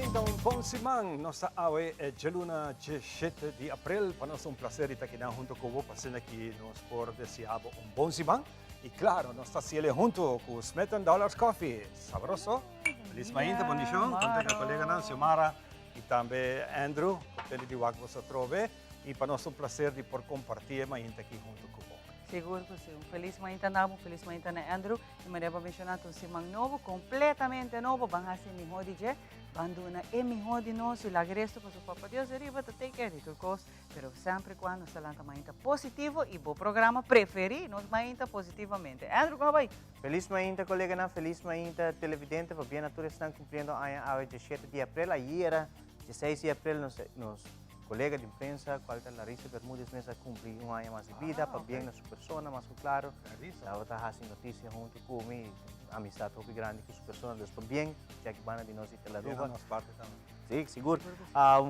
Então, bom simang, nossa awe é Jeluna 17 de abril. Para nós é um prazer estar aqui junto com você, passando aqui nos por desejar um bom simang. E claro, nós estamos aqui junto com os $10 Coffee. Sabroso. Feliz mainta, bonichon. Conta com a colega Nancy Mara e também Andrew, que ele deu aqui você trove. E para nós é um prazer de por compartilhar mainta aqui junto com você. Seguro que sim. Feliz manhã na feliz manhã na Andrew. E me deve mencionar um simang novo, completamente novo. Vão ser melhor DJ. Banduna é melhor de nós. E agradecemos para o Papa Deus. Arriba, te take care de tudo coisa. Pero sempre quando se lança manhã positivo e o programa preferi nos manhã positivamente. Andrew, como vai? Feliz manhã, colega na feliz manhã televidente. Para bem natureza estão cumprindo a 17 de abril. Ayer, 16 de abril, nos colega de imprensa, qual é Larissa Bermúdez, mesa cumprir um ano mais de vida, para bem na sua pessoa, mais claro. Estava fazendo notícia junto comigo, amizade muito grande com sua pessoa, para bem, já que bana de nós e pela Bem, nós parte também. Sim, seguro.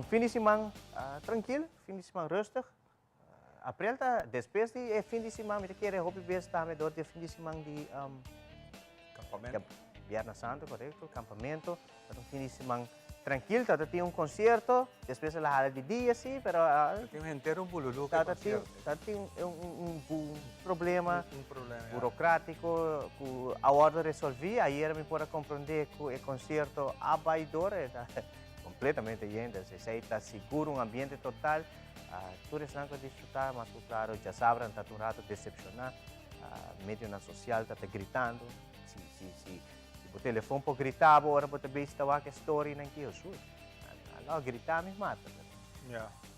Fim de semana tranquilo, fim de semana rustig. April, depois de fim de semana, eu quero roubar bem também do fim de semana de Campamento. Viernes Santo, correto, campamento, fim de semana tranquilo, tem um concerto, depois ela hala de dia, sim, pero Tem um inteiro bululu que tem problema problema burocrático que a hora de resolver, aí me pode compreender que o concerto abaidor é completamente gente, se está seguro, um ambiente total, tudo isso não pode desfrutar, mas claro, já sabem, está um rato decepcionar, meio na social está gritando, se o telefone pode gritar, agora pode ver se está a história não que eu sou. Não, gritar me mata.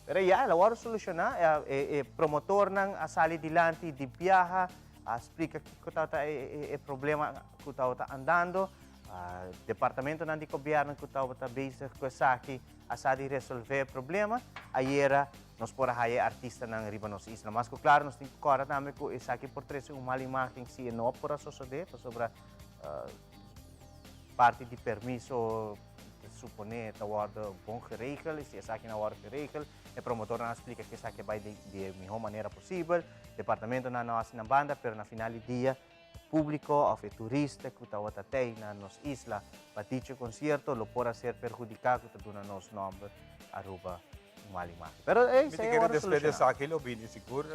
Pero já, ela vai solucionar, promotor não a sair adiante de viaja, explica que está o problema que está andando, departamento não de governo que está busy com isso aqui, a sair resolver o problema, aí era nós por aí artista não riba nos isla, mas claro nós temos que correr também que isso aqui por trás uma mal imagem se não por a sociedade, sobre parte de permiso, suponer que está bom geregeld, se isso aqui não é geregeld, o promotor não explica que isso aqui vai de melhor maneira possível, o departamento não assina na banda, mas no final do dia, o público ou o turista que está até na nossa isla, para este concerto, lo pode ser perjudicado, que está dando nosso nome, arroba uma imagem. Pero, isso é uma solução. Aqui, eu vim seguro,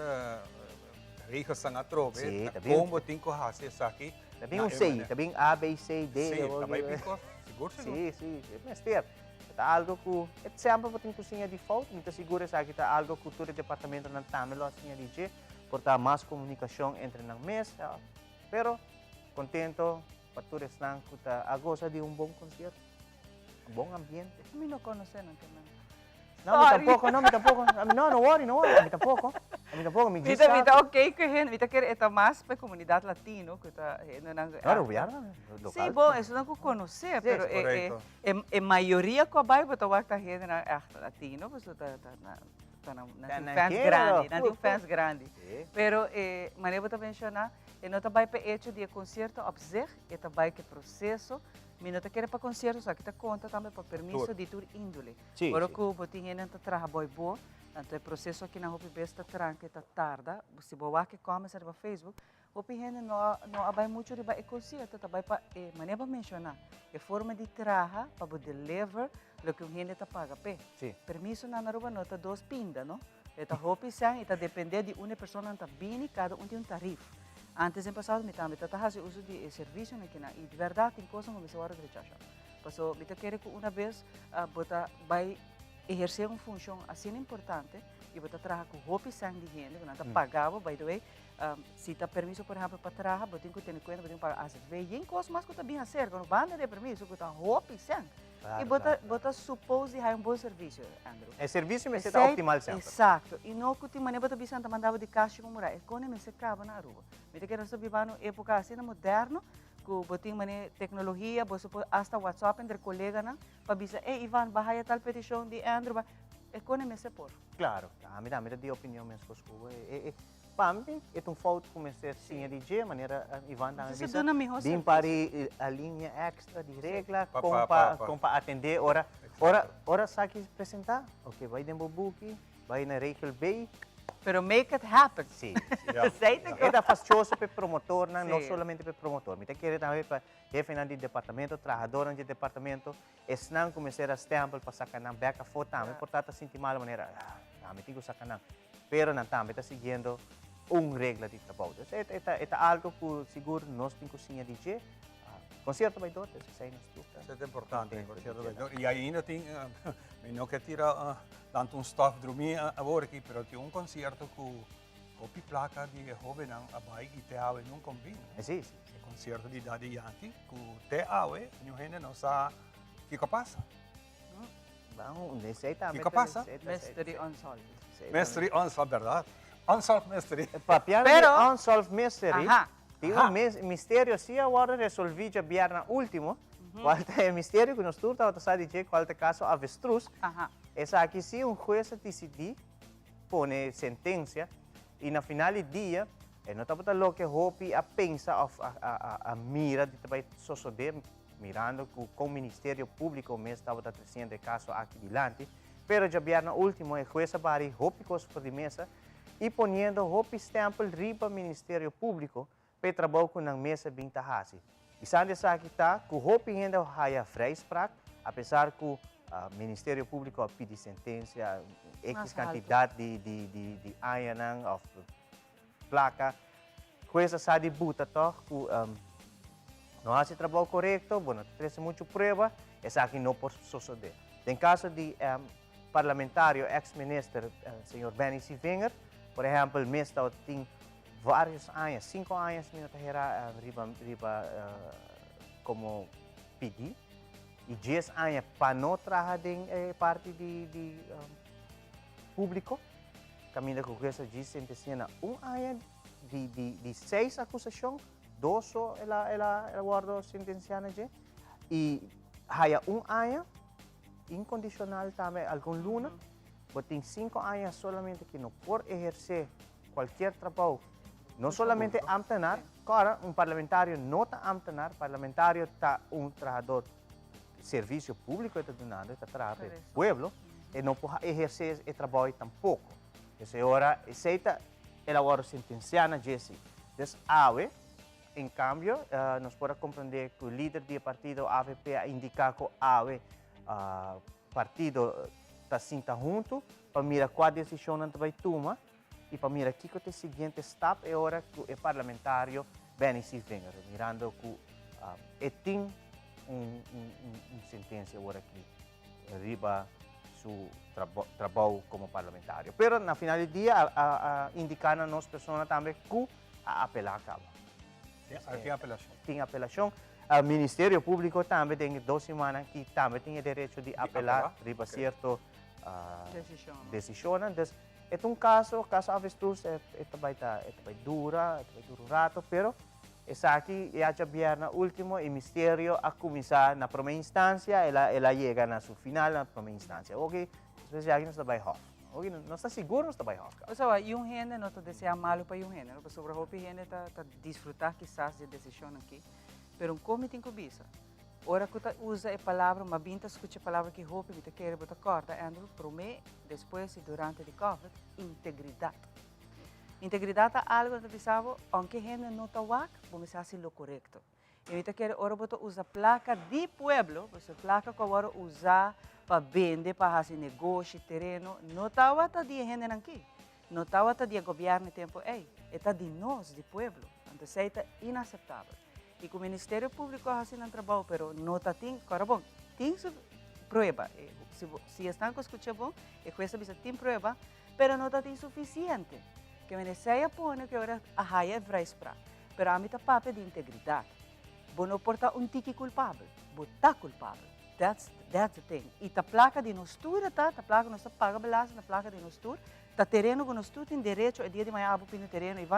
regras são a trove, como tem que fazer isso aqui. Também sei, também A, B, C, D. Sim, também pico, seguro. Sim, mas está algo que, sempre tem cozinha de falta, muito seguro que está algo que todo departamento não está melhor assim a dizer, por ter mais comunicação entre nós mesmos, pero contento para todos estão a gozar de bom concerto, bom ambiente. A mim não conhece, não também. Não, me tampoco, não worry, me tampoco. Me diz. Mita ok que gente, mita quer eta mais para a comunidade latino que está Claro, viaja local. Sim, bom, isso não conhecer, pero a maioria que vai botar o que gente na latino, porque está na fans grande, na fans grande. Pero maneira botar mencionar, não está vai para hecho de concerto, observar, está vai que processo. Minuto quer para concerto, só que está conta também para permisso de tur índole. Agora que o botinho não está trabalhando bom, então o processo aqui na Hopi Besta tranca, está tarda, se boa que começa no Facebook, Hopi gente não abai muito de vai concerto, está vai para maneira para mencionar, a forma de trabalhar para poder deliver o que o gente está paga pe. Permisso na Aruba não está dos pinda, não? Está Hopi sang, está depender de uma pessoa não está bem, cada tem tarifa. Antes, em passado, me também fazendo uso de serviço aqui na e de verdade tem coisas que me se hora de rechazar. Passou, me quero que uma vez bota vai exercer uma função assim importante e bota trabalhar com roupa e sangue de gente, que não está pagado, by the way, se está permisso, por exemplo, para trabalhar, bota que ter em conta, bota para fazer bem, e coisas mais que está bem a ser, quando banda de permisso, bota roupa e sangue. E bota supose que é bom serviço, Andrew. É serviço, mas está optimal sempre. Exato. E não que maneira bota bisanta mandava de caixa como morar. É quando me se acaba na rua. Me te quero saber na época assim moderno, que botin maneira tecnologia, você pode hasta WhatsApp entre colega na, para bisa, Ivan, bahaya tal petição de Andrew, é quando me se por. Claro, a mim dá de opinião mesmo com para mim, é falta começar assim a dizer, maneira Ivan dá bem para a linha extra de regra, como para atender, ora sabe apresentar, ok, vai dentro do book, vai na Rachel Bay, Pero make it happen. Sí. Aceite É fastidioso para promotor, não, Sim. não somente para promotor. Me querer também para chefe de departamento, trabalhador de departamento, es não começar a stempel para sacar na beca foto também, portanto sentir mal maneira, me tenho que sacar não. Pero não também está seguindo regra de trabalho. É algo que seguro nós temos que cozinhar DJ. Concerto vai doter, se sai na estufa. Isso é importante, concerto vai doter. E ainda tem, não que tira tanto staff dormir agora aqui, pero tem concerto que copy placa de jovem a vai e te ave não combina. Sim. O concerto de Daddy Yankee, que te ave, não gente não sabe o que passa. Bom, nesse aí também. O que passa? Mystery Unsolved. Mystery Unsolved, verdade? Unsolved Mystery. Pero Unsolved Mystery. Ajá. Tem mistério, se agora resolvi já viernes último, qual é o mistério que nós todos estamos a dizer, qual é o caso avestruz. Essa aqui, se juez decidir, põe sentença, e na final do dia, não está lo que hopi a pensa, a mira de trabalho suceder, mirando que o Ministério Público mesmo estava trazendo o caso aqui adiante, pero já viernes último, o juez vai hopi coisas por de mesa, e ponendo hopi stempel riba Ministério Público, para trabalhar com a mesa bem tahasi. E sabe essa que está, que o hopi ainda há vrijspraak, apesar que o Ministério Público pede sentença, X quantidade de anos, ou placa, coisa sabe buta toch, que não há esse trabalho correto, bueno, traz muita prova, essa aqui não pode suceder. Em caso de parlamentário, ex-ministro, senhor Benny Sivinger, por exemplo, mesmo tem vários anos, 5 anos, minha carreira como pedi, e 10 anos para não trabalhar em parte de público, caminho que essa diz sentencia 1 ano de 6 acusações, 2 ela guardou sentenciada e há 1 ano incondicional também algum luna, mas tem 5 anos solamente que não pode exercer qualquer trabalho. Não somente ambtenar, agora parlamentário não está ambtenar, parlamentário está trabalhador de serviço público, está donando, está trabalhando para o povo, e não pode exercer esse trabalho tampouco. Essa hora, aceita, ela agora sentenciada, Jesse. Então, em cambio, nós podemos compreender que o líder do partido AVP indica que o partido está sentado junto para mirar qual decisão não vai tomar. E para mirar aqui que o seguinte step é hora que o parlamentário Benny Sivinger, mirando que tem sentença agora aqui, arriba seu trabalho como parlamentário. Pero na final do dia, indicar a nós pessoas também que a apelar acaba. Tem apelação. Tem apelação. O Ministério Público também tem 2 semanas que também tem o direito de apelar riba certo decisão. É caso avestruz, vai dura rato, pero essa aqui é a viernes último e mistério a começar na primeira instância, ela chega na sua final na primeira instância. Ok, especialmente nós trabalhamos hof. Ok, não está seguro nós trabalhamos hof. O sea, yung gente não está desejando malo para yung gente, porque sobre a gente está disfrutar quizás de decisão aqui, pero um comité cobiça. Ora que usa a palavra, mas bem escuta a palavra que hope, me quer botar corda, Andrew, para mim, depois e durante o COVID, integridade. Integridade é algo que pensava, aunque a gente não está lá, vamos fazer o correto. E me quer ora botar usa placa de pueblo, você placa que agora usar para vender, para fazer negócio, terreno, não está lá de gente aqui. Não está lá de governo tempo, é de nós, de pueblo. Então, isso é inaceitável. E que o Ministério Público faz um trabalho, mas não tem, bom, tem prova. Se estão escutando bom, é que essa tem prova, mas não tem suficiente. Que me deseja pôr que agora a raia é vrijspraak. Mas a mim está papel de integridade. Você não porta tique culpável, você está culpável. That's the thing. E a placa de nostura, a placa não está paga beleza, a placa de nostura, o terreno que nós tem direito, é dia de manhã, abu no terreno, e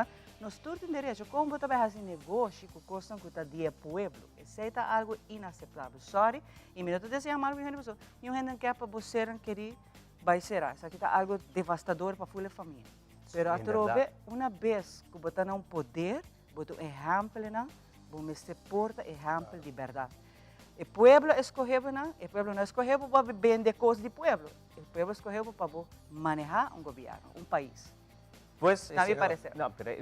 nós tem direito. Como você vai fazer negócio com coisas que está dia pueblo? Isso é algo inaceitável. Sorry, e me não estou dizendo mal, e o gente quer para você querer, vai ser. Isso aqui está algo devastador para a família. Pero a trove, uma vez que você não poder, você exemplo, você porta exemplo de verdade. O pueblo escolheu, o pueblo não escolheu para vender coisas do pueblo. O pueblo escolheu para manejar um governo, um país. Pues, na mi parecer. No, pero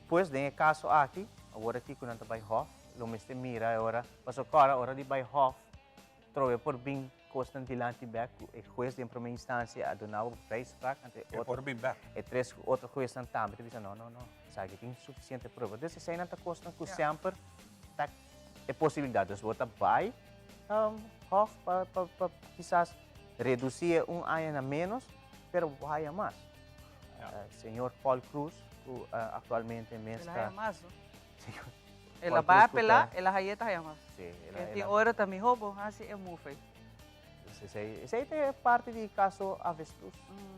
pues, nesse caso aqui, agora aqui quando está by Hof, lo meste mira agora, passo cara, agora de by Hof, trove por bem costan dilante back, e juez de primeira instância a donar o vrijspraak, ante por bem back. E três outros juízes também, te dizem, não, sabe, tem suficiente prova. Então, se ainda está costando que sempre tá é possibilidade, se você vai, Hof, para quizás reduzir ano a menos, pero vai a mais. Senhor Paul Cruz, atualmente mesmo está... mais, não? Senhor. Ela vai apelar, ela vai a mais. Sim, tem hora também roubo, assim é muito feio. Esse aí é parte do caso Avestruz.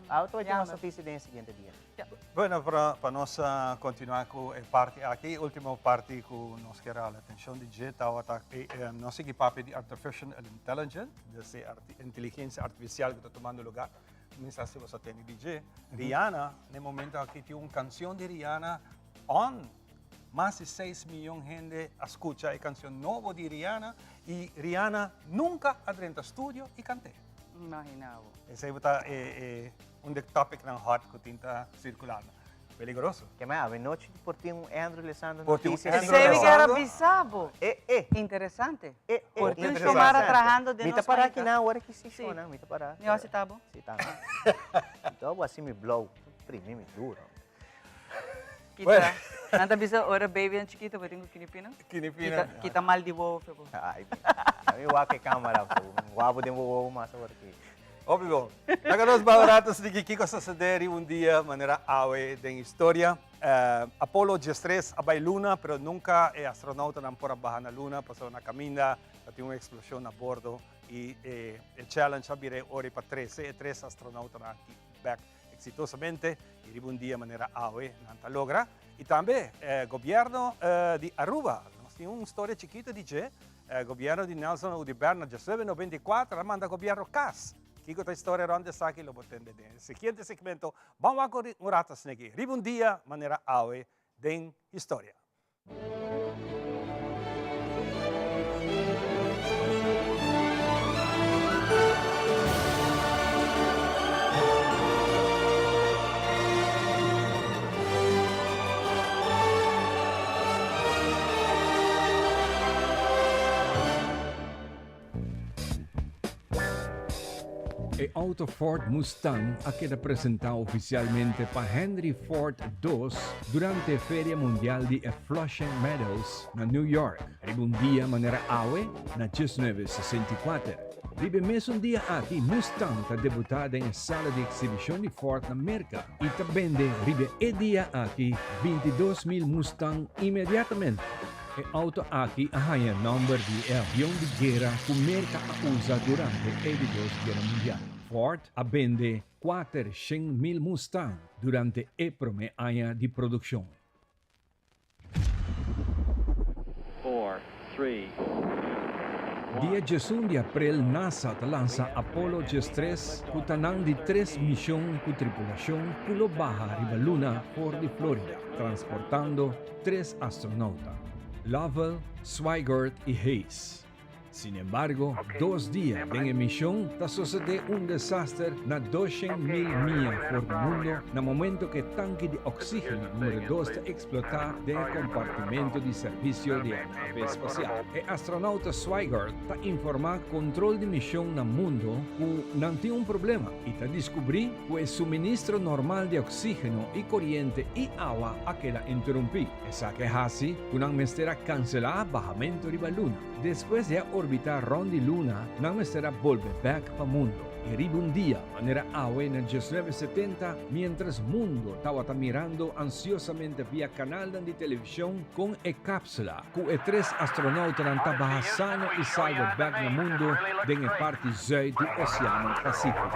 Outra vai ter uma notícia no seguinte dia. Bueno, para nós continuar com a parte aqui, a última parte que nós queremos a atenção de digital, nós equipamos de Artificial Intelligence, dessa inteligência artificial que está tomando lugar. Minsan se você tem DJ. Rihanna, no momento aqui tem uma canção de Rihanna mais de 6 milhões de gente escuta a canção nova de Rihanna e Rihanna nunca entrou no estúdio e canta. Imaginava. Esse é um topic ng hot que está circulando. Peligroso. Que mais? A noite por ter Andrew Lessandro notícias. Esse que era bizarro. Interessante. Por ter tomar trabajando de nós. Para aqui na hora que se chama, mita para. Eu assim tá bom. Sim, tá. Então, assim me blow, primeiro me duro. Kita, nanti bisa orang baby yang chiquito, pero tengo kinipina. Kinipina. Kita mal di bawah, po. Ay, kami wake kamera po. Wabo din mo masa work. Óbvio. Naganos baratos de Kiko sa saderi dia maneira awe den história. Apollo 13 abay Luna, pero nunca astronauta não por bajar na Luna, passou na caminha, tinha uma explosão a bordo e o challenge abire ore para 13 e 3 astronautas aqui back exitosamente e um dia maneira awe nanta logra. E também governo de Aruba, nós temos uma história chiquita de governo de Nelson Udibert na 1994, manda governo CAS. Kiko ta história ronde sa que lo botende den. Siguiente segmento, vamos a correr un ratas negi. Ribun dia manera awe den história. El auto Ford Mustang ha quedado presentado oficialmente para Henry Ford II durante la Feria Mundial de Flushing Meadows en New York. Ribe un día manera awe na 1964. Ribe mes un día aquí Mustang está debutada en la sala de exhibición de Ford en América y también ribe el día aquí 22,000 Mustang inmediatamente. El auto aquí ha el nombre de avión de guerra que América usa durante la Guerra Mundial. Ford vende 400,000 Mustang durante el primer año de producción. 4, 3, Dia 11 de abril, NASA lança Apollo 13 com tanang de 3 missões com tripulação que lo baja riba Luna por de Florida, transportando 3 astronautas, Lovell, Swigert e Hayes. Sin embargo, 2 días de emisión está sucediendo un desastre na 200,000 millas por el mundo en el momento que el tanque de oxígeno número 2 está explotar del compartimento de servicio de la nave espacial. El astronauta Swigert está informado control de misión en el mundo que no tiene un problema y está descubrir que el suministro normal de oxígeno y corriente y agua a que la interrumpí. Esa que es así, una mestera cancelar bajamiento de la luna. Después de orbitar ronda Luna, não estará volver back para o mundo. E ribe um dia, maneira awe na 1970, mientras o mundo estava mirando ansiosamente via canal de televisão com a cápsula, com os 3 astronautas estavam sano e salvo back no mundo, em a parte sul do Oceano Pacífico.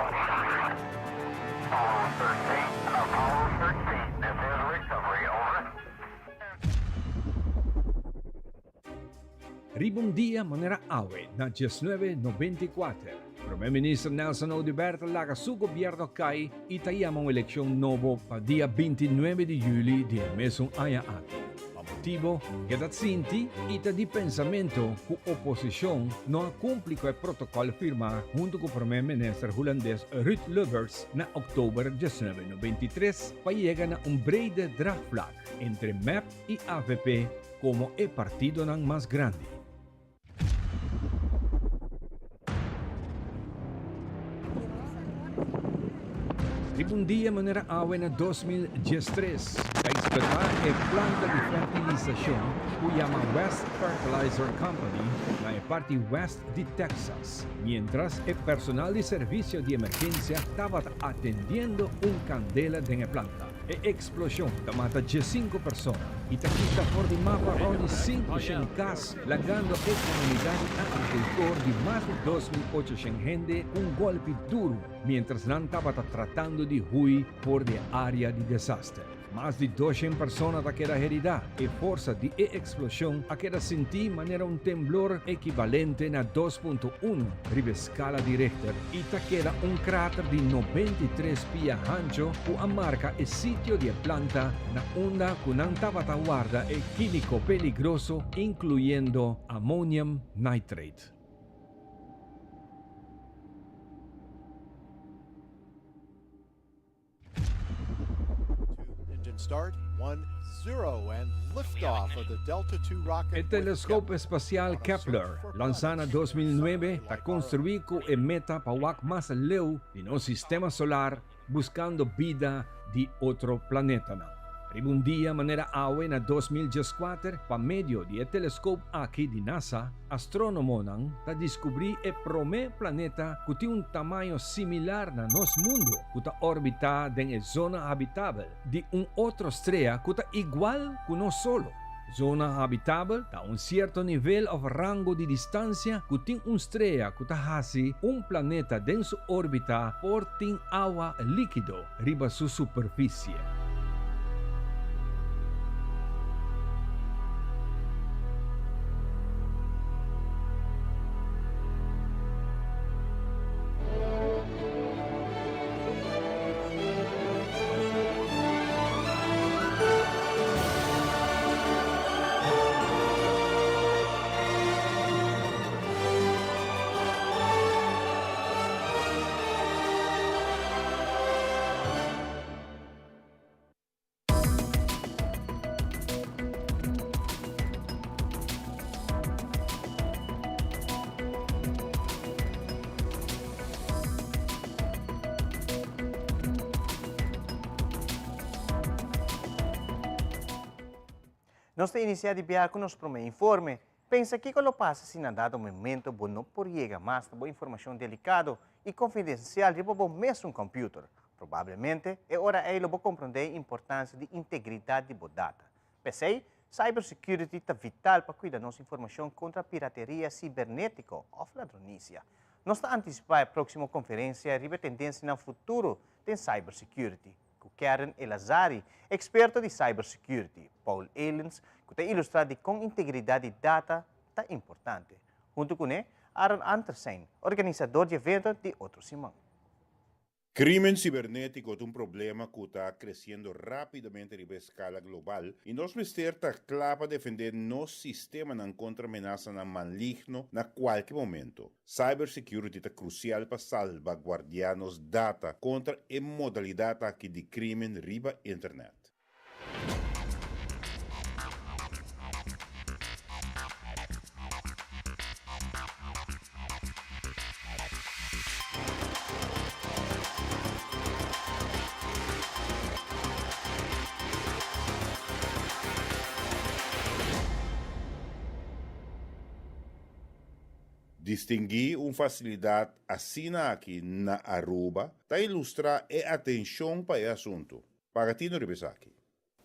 Ribe un dia maneira awe na 1994. Primeiro-Ministro Nelson Udibert laga su governo cai e tayama uma eleição nova para dia 29 de julho de mesmo ano aqui. motivo che da Sinti ita di pensamento cu opposition no cumpli con il protocollo firmato junto con il primo ministro holandês Ruud Lubbers na oktober 1993 pa llegar a un brede draagvlak entre MEP y AVP como el partido nang más grande. Un dia manera awe na 2013, ka explotar e planta de fertilização que chama West Fertilizer Company na parte west de Texas, mientras el personal de servicio de emergencia estaba atendiendo candela de la planta. E explosión que mata 5 personas y te quita por de mapa ronde 5 cas, lagando a comunidad agricultor de más de 2.800 gente un golpe duro, mientras no estaba tratando de huir por de área de desastre. Más de 200 personas da queda herida e forza di explosión a queda sentí manera un temblor equivalente a 2.1 ribe scala di Richter y ta queda un cráter de 93 pies ancho o amarca el sitio de planta na onda con antavata guarda e químico peligroso incluyendo ammonium nitrate. Start 1-0 and liftoff of the Delta II rocket. El telescopio espacial Kepler, lanzado en 2009, está construido en meta para más lejos de nuestro sistema solar, buscando vida de otro planeta. Un día manera awe na 2014, pa medio de telescopio aqui de NASA, astrónomo nang ta descobri e prome planeta que tem tamanho similar na nosso mundo, que ta orbita en zona habitável de outra estrela que ta igual que nós solo. Zona habitável ta certo nível of rango de distância que tem estrela que ta hasi planeta den su órbita por tem água líquido riba su superfície. Nós temos iniciado a viajar com nosso primeiro informe. Pensa que quando passa se na dado momento, bom não por chegar mais boa informação delicada e confidencial de bom mesmo um computer. Provavelmente é hora ele vou compreender a importância de integridade de boa data. Pensei, cybersecurity é vital para cuidar nossa informação contra a pirateria cibernética ou ladronícia. Nós estamos antecipando a próxima conferência sobre tendência no futuro de cybersecurity. Karen Elazari, experto de cybersecurity, Paul Elens, que te ilustra com integridade de data tá importante. Junto com ele, Aaron Andersen, organizador de evento de outro semana. Crimen cibernético es un problema que está creciendo rápidamente a escala global y nos está clave para defender nuestro sistema contra amenazas maligno en cualquier momento. Cybersecurity es crucial para salvaguardar nuestra data contra la modalidad de crimen riba internet. Distinguir uma facilidade assina aqui na Aruba para ilustrar a atenção para o assunto. Para ti, não aqui.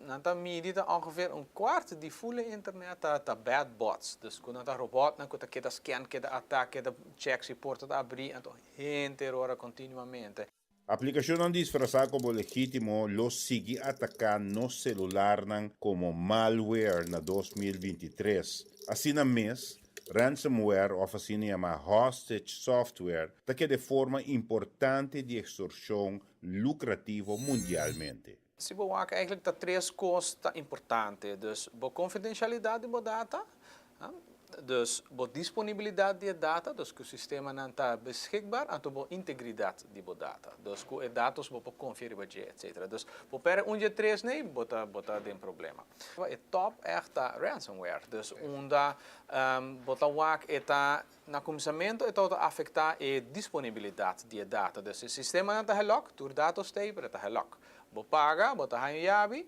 Nanta medida ongeveer een kwart die voelen internet dat bad bots. Dus kuna ta robot na kuta kita scan kita attack kita check support ta abrir então terror continuamente. A aplicação não disfraza como legítimo los sigue atacando no celular como malware na 2023. Assim na mês ransomware ou assim chama hostage software que de forma importante de extorsão lucrativo mundialmente. Se we waken eigenlijk dat três coisas importantes. Dus, a confidencialidade de data, dus a disponibilidade de data, dus que o sistema não está beschikbaar, en a integridade de data. Dus que os dados vão conferir, etc. Dus, para dia três nem bota tem problema. O top é a ransomware. Dus, onde bota wak eta na começamento eta afetar a disponibilidade de data. Dus, o sistema não está relok, tur dados tem para relok. Bo paga, bota hanyabi.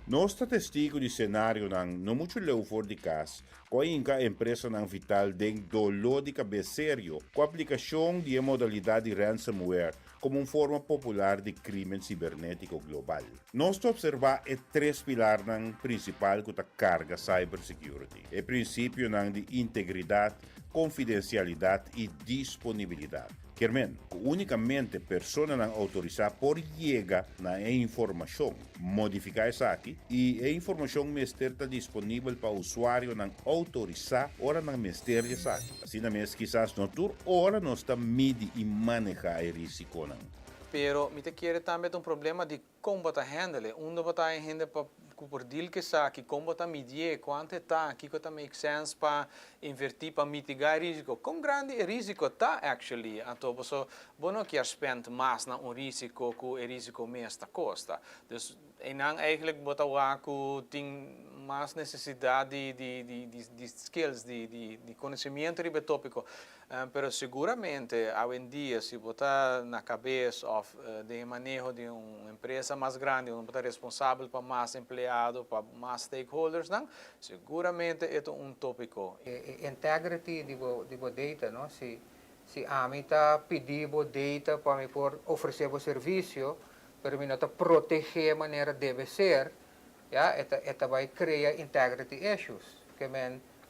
Nós está testigo de cenário não muito leu for de cas, com a empresa não vital tem dolor de cabeça sério com a aplicação de modalidade de ransomware como uma forma popular de crime cibernético global. Nós está observar três pilares principais que a carga cybersecurity. O princípio de integridade, confidencialidade e disponibilidade. Quermen, unicamente pessoa não autorizada por chegar na informação, modificar isso aqui e a informação está disponível para o usuário não autorizar ora não mestre isso aqui. Assim mesmo, quizás não tur ora não está medir e manejar o risco não. Pero me te quiere também problema de como bota handle, onde bota handle para por deal que sabe como bota medir quanto está, aqui que make sense para invertir para mitigar risco. Como grande o risco está actually, então você não quer spend mais na risco que o risco mesmo custa. Dus en dan eigenlijk bota waku tem mais necessidade de skills, de conhecimento de tópico. Pero seguramente, hoje em dia, se botar na cabeça de manejo de uma empresa mais grande, onde botar responsável para mais empregados, para mais stakeholders, não? Seguramente é tópico. Integrity de data, não? Se a mim está pedindo data para me oferecer o serviço, para mim não proteger a maneira deve ser, esta vai criar integrity issues, que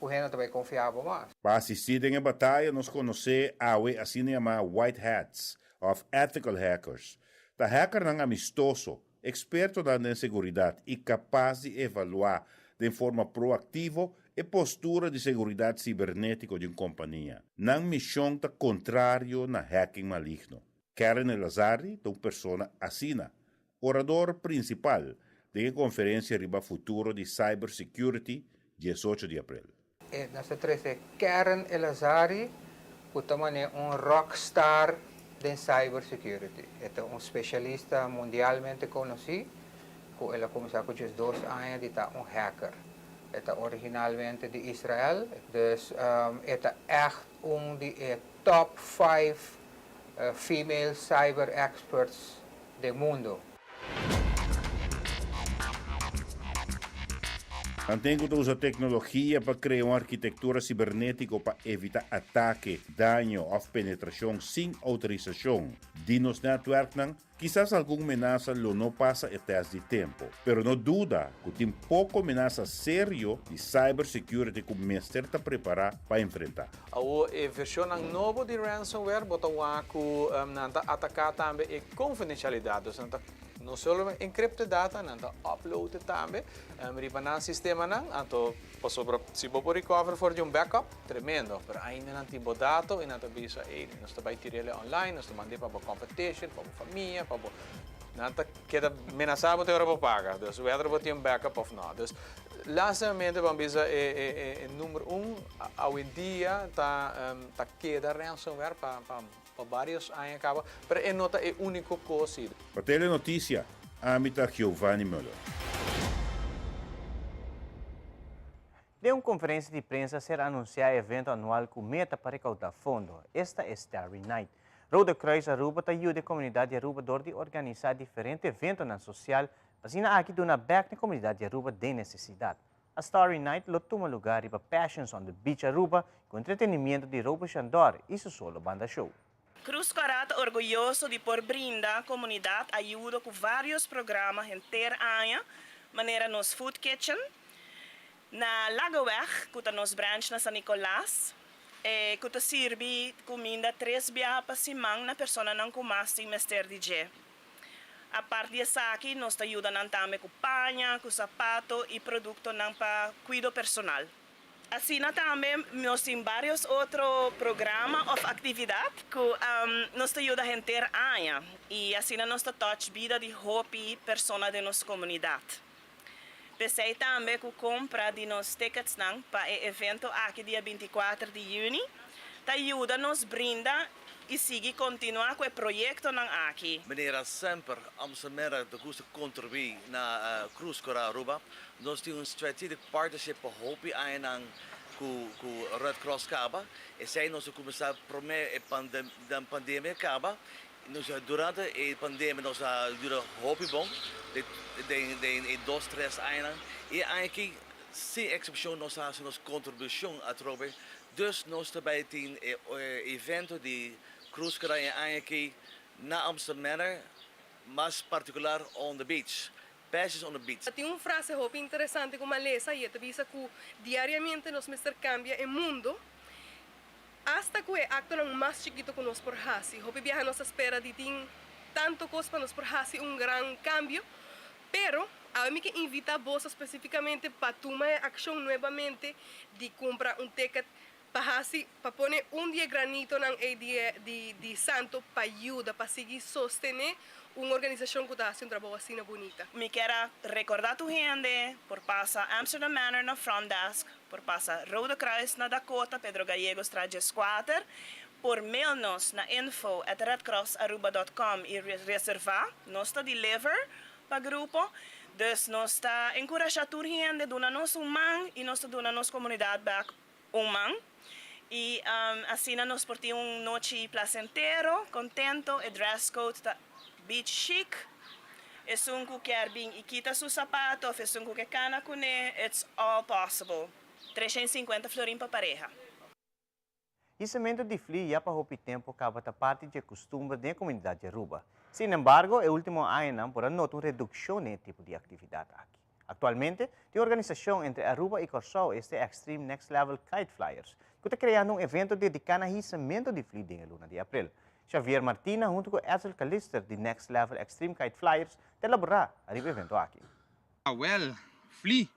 o reino também confiável mais. Para assistir em batalha, nós conhecemos assim chamada white hats, of ethical hackers. O hacker não amistoso, experto na segurança e capaz de avaliar de forma proativa a postura de segurança cibernética de uma companhia. Não missão tá contrário na hacking maligno. Karen Elazari, uma pessoa assina, orador principal da conferência riba futuro de cybersecurity, 18 de abril. Nessa três é Karen Elazari, que também é rockstar de cybersecurity. É especialista mundialmente conhecido, que ela começou com 2 anos de estar hacker. É originalmente de Israel, dus é echt de top 5 female cyber experts do mundo. Mantengo que usa tecnologia para criar uma arquitetura cibernética para evitar ataque, dano ou penetração sem autorização. De nos network, quizás alguma ameaça não passa até de tempo, mas não duda que tem pouco ameaça sério de cybersecurity que o mestre está preparado para enfrentar. A versão nova de ransomware bota o atacar também a confidencialidade. Não só encripta data, não upload também, riba sistema não, então se você recover for um backup, tremendo, mas ainda não tem dado e não está bisa nós também tirar online, nós mandar para competition, para família, para não está queda ameaçado ter para pagar, dus whether você tem backup ou não. Dus lastamente vamos bisa número 1 hoje em dia tá queda ransomware para vários anos acaba, mas é nota é único possível. Para Telenotícia, Amita Giovanni Müller. De uma conferência de prensa ser anunciado evento anual com meta para recaudar fundo. Esta é Starry Night. Rode Kruis Aruba ajuda a comunidade Aruba de organizar diferentes eventos na social, assim aqui dona back na comunidade Aruba de necessidade. A Starry Night toma lugar para Passions on the Beach Aruba com entretenimento de Robo Xandor e seu solo banda show. Cruz Corata orgulhoso de por brindar a comunidade ajuda com vários programas inteiro ano, maneira nos food kitchen, na Lagoweg, que nos branch na San Nicolás, que serve comida 3 dias para semana na pessoa não comasta Mr. DJ. A parte disso aqui, nós ajudamos também com panha, com sapato e produto para cuidado personal. Assim também nós temos vários outros programas ou atividades que nos ajudam a gente a e assim nós touch vida de hobby pessoas da nossa comunidade. Pensei também que compra de nos tickets para o evento aqui dia 24 de junho, ajuda nos brinda e seguir continuar com o projeto aqui. Maneira sempre Amsterdam de gosta contribuir na Cruz Cora Aruba. Nós temos um strategic partnership para hobby com Red Cross Caba. E se nós começar a pandemia acaba, durante a pandemia nós ajuda hobby bom de 2-3 anos e aqui sem exibição nós fazemos contribuição a trobe. Dus nós também tem evento de Cruz Cora aqui na Amsterdam, mais particular on the beach. Passes on the beach. Tem uma frase muito interessante como a lesa e diz que diariamente nós intercambia o mundo hasta que o acto mais chiquito que nós por hasi. Hopi viaja nos espera de ter tanto coisa para nós por hasi grande cambio, pero a mim que invita a vos especificamente para tomar ação novamente de comprar ticket para pôr dia granito na dia de santo para ajudar para seguir sostener uma organização que está fazendo um trabalho assim bonita. Me quero recordar tu gente por passar Amsterdam Manor na front desk, por passar Rode Kruis na Dakota, Pedro Gallegos Trajes 4, por mail-nos na info@redcrossaruba.com e reservar, nós está deliver para o grupo. Dus nós está encorajar tu gente, dona-nos mão e nós está dona-nos comunidade back mão. E assim nós portamos noite placentero, contento, e dress code está beach chic. E se um quer vir e quita seu sapato, ou se um quer cana com ele, it's all possible. 350 florim para pareja. Isamento de fli já para o tempo acaba da parte de costume da comunidade de Aruba. Sin embargo, o último ano por notar uma redução nesse tipo de atividade aqui. Atualmente, a organização entre Aruba e Corsau é a Extreme Next Level Kite Flyers, que está criando um evento dedicado a isamento de fli em luna de abril. Xavier Martina, junto com Edsel Callister, de Next Level Extreme Kite Flyers, elaborar o evento aqui. Well, fli.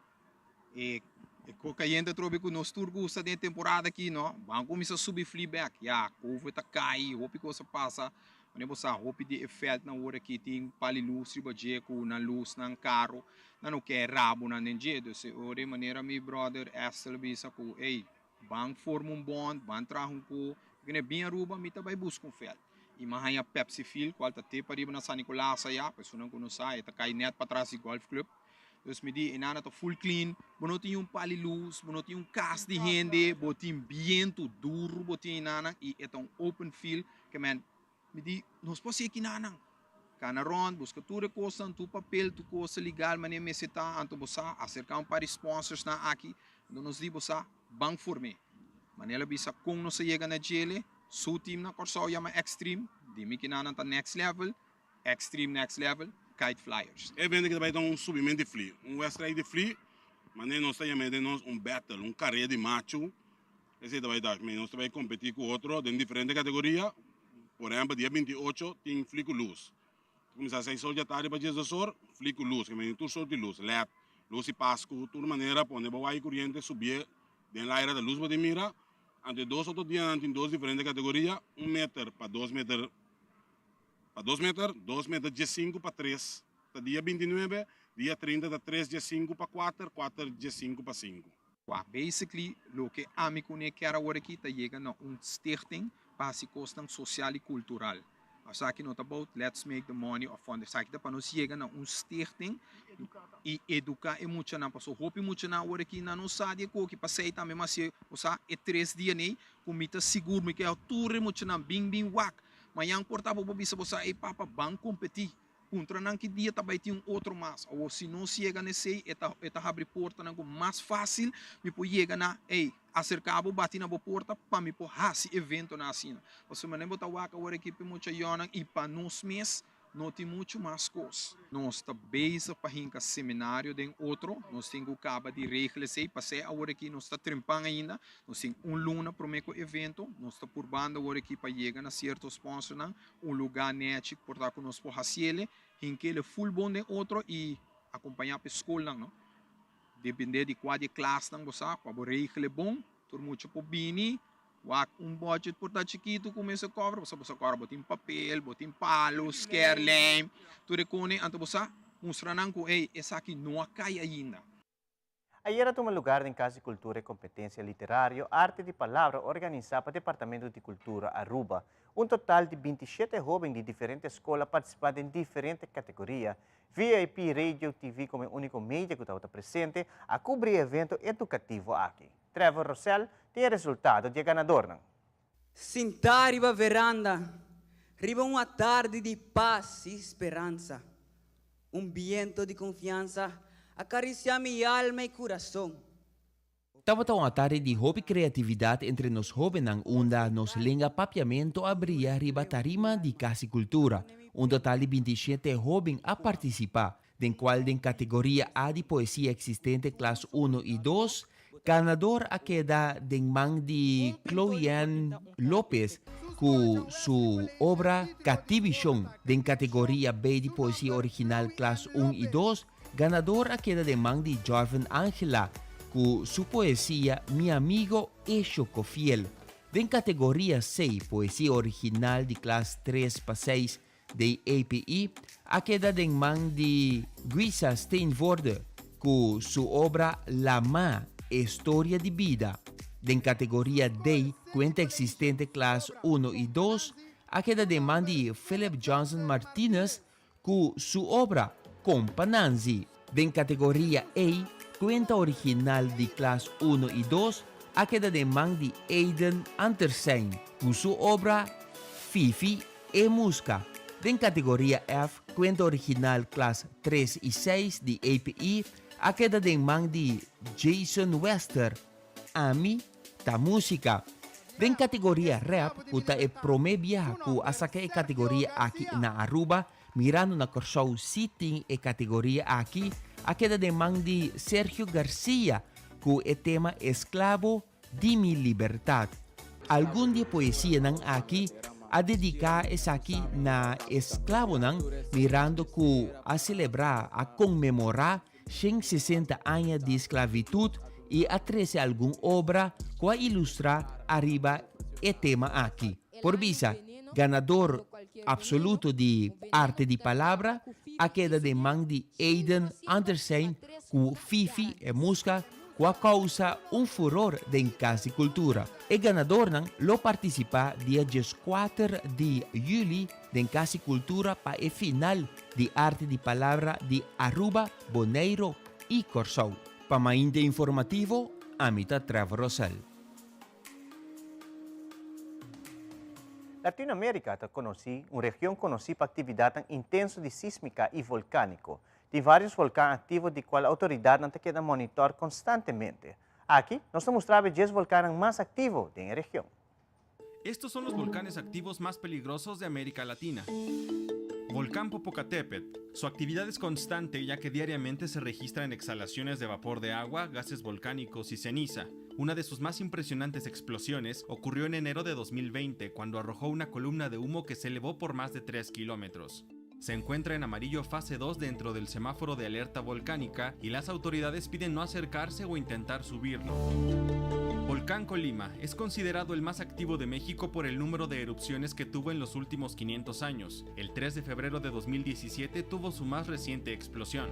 O cliente trouxe que nós turgos da temporada aqui, não? Vamos começar a subir fli back. Já, couve tá cai, roupa que você passa. Quando você roupa de efeito na hora que tem paliluz, ribajeco, na luz, na carro, não quer rabo na nenjedo. Se ora maneira meu brother Edsel bisa ko, ei, vamos formar bond, vamos trazer pouco. Porque bem Aruba, me também busca fel. E mahanya Pepsi Field, qual tá te para ir na San Nicolás aí, pessoa não conhece, tá cai net para trás do golf club. Dus me di inana tá full clean, bonotinho paliluz, bonotinho cast de gente, botinho viento duro, botinho inana e é um open field que man me di nós pode aqui inana. Canaron, busca tudo coisa, tu papel, tu coisa legal, mané me seta, anto bossa, acercar para sponsors na aqui, nos di bossa, bank for me. Manela bisa kung no sa yega na jele, su team na Corsau yama Extreme, di mi kinanan ta next level, Extreme Next Level, Kite Flyers. Evento que vai dar subimento de fli, West Ride de fli, mas nós temos battle, carreira de macho, esse vai dar, nós vai competir com outro, em diferente categoria, por exemplo, dia 28 tem fli com luz. Começar a 6 horas da tarde para 10 horas, fli com luz, que tu sol de luz, LED, luz e pasco, tudo maneira, pôr a corrente, subir, dentro da área da luz para mira, ante 2 outros dias, em 2 diferentes categorias, 1 meter para 2 meter, para 2 meter, 2 meter de 5 para 3, dia 29, dia 30 de 3 de 5 para 4, 4 de 5 para 5. Basically, o que a mim quer agora aqui está chegando a stichting para se costar social e cultural. Sa akin not about let's make the money of fund. Sa akin pa no siya na stichting e educar e mucha na paso. Hope mucha na ora aqui na no sadia ko que passei também mas usa e 3 dias nem comita seguro me que a tour mucha na bing wak. Mayang portava bobi sa bosa e papa bang competir. Contra nang que dia também tem outro mais. Ou se não chega nesse eta abre porta nango mais fácil me pode chegar na acercava bati na porta para me pôr esse evento na assina. Você me lembra que a equipe muito jovem e para nós mesmos não tem muito mais coisas. Nós está base para hinca seminário de outro, nós temos o cabo de regras aí, passei a hora que nós está trempando ainda, nós temos luna para o evento, nós está por banda a hora que para chegar na certo sponsor na lugar net por dar conosco por haciele, hinca ele full bom de outro e acompanhar para a escola não. depende de qual de classe não você, qual regele bom, todo mundo por bini, budget por tá chiquito começa a cobrar, você cobra botin papel, botin palo, scare lame, tudo recone, então você mostrando que ei, essa aqui não cai ainda. Ayer tomó lugar en Casa de Cultura y Competencia Literario, Arte de Palabra, organizada por el Departamento de Cultura Aruba. Un total de 27 jóvenes de diferentes escuelas participaron en diferentes categorías. VIP Radio TV como único medio que estaba presente a cubrir evento educativo aquí. Trevor Rosell tiene resultado de ganador. Sentar riba veranda, riba uma tarde de paz e esperança. Viento de confiança acariciar minha alma e coração. Estava uma tarde de hobby e criatividade entre nós jovens onde nos lenga papiamento abria riba tarima de Casa Cultura. Total de 27 jovens a participar, den qual den categoria A de poesia existente classe 1 e 2, ganador a queda den man de Chloian Lopez, com sua obra Cativision, den categoria B de poesia original classe 1 e 2, ganador a queda de man de Jarvan Angela, com sua poesia Mi Amigo e Chocofiel. Den categoria C, poesia original de classe 3 para 6 de API, a queda de man de Guisa Steenvoorde, com sua obra La Ma, História de Vida. Den categoria D, cuenta existente classe 1 e 2, a queda de man de Philip Johnson Martinez, com sua obra Compananzi. Den categoria A, cuenta original de classe 1 e 2, a queda de man de Aiden Andersen, com sua obra Fifi e Musca. Den categoria F, cuenta original classe 3 e 6 de API, a queda de man de Jason Wester, Ami, ta música. Den categoria Rap, kuta e promebia ku asake e categoria aqui na Aruba, mirando na Corsou Sitting e categoria aqui, a queda de man de Sergio Garcia, ku e tema Esclavo de mi Libertad. Algum de poesia nang aqui a dedicar es aqui na esclavo nang mirando ku a celebrar, a comemorar 160 anos de esclavitud e a trazer alguma obra que a ilustrar arriba e tema aqui. Por visa, ganador absoluto de arte de palavra, a queda de man de Aiden Andersen com Fifi e Musca, que causa furor de Casa Cultura. E ganador não lo participa dia 4 de julho de Casa Cultura para o final de arte de palavra de Aruba, Bonaire e Corsou. Para mais informativo, Amita Trevor Rosell. Latinoamérica uma região conhecida por atividade intensa de sísmica e volcânico. De vários vulcões ativos de qual a autoridade não queda monitor constantemente. Aqui, nós mostramos 10 volcanes mais ativos da região. Estos son los volcanes activos más peligrosos de América Latina. Volcán Popocatépetl. Su actividad es constante ya que diariamente se registran exhalaciones de vapor de agua, gases volcánicos y ceniza. Una de sus más impresionantes explosiones ocurrió en enero de 2020 cuando arrojó una columna de humo que se elevó por más de 3 kilómetros. Se encuentra en amarillo fase 2 dentro del semáforo de alerta volcánica y las autoridades piden no acercarse o intentar subirlo. Volcán Colima es considerado el más activo de México por el número de erupciones que tuvo en los últimos 500 años. El 3 de febrero de 2017 tuvo su más reciente explosión.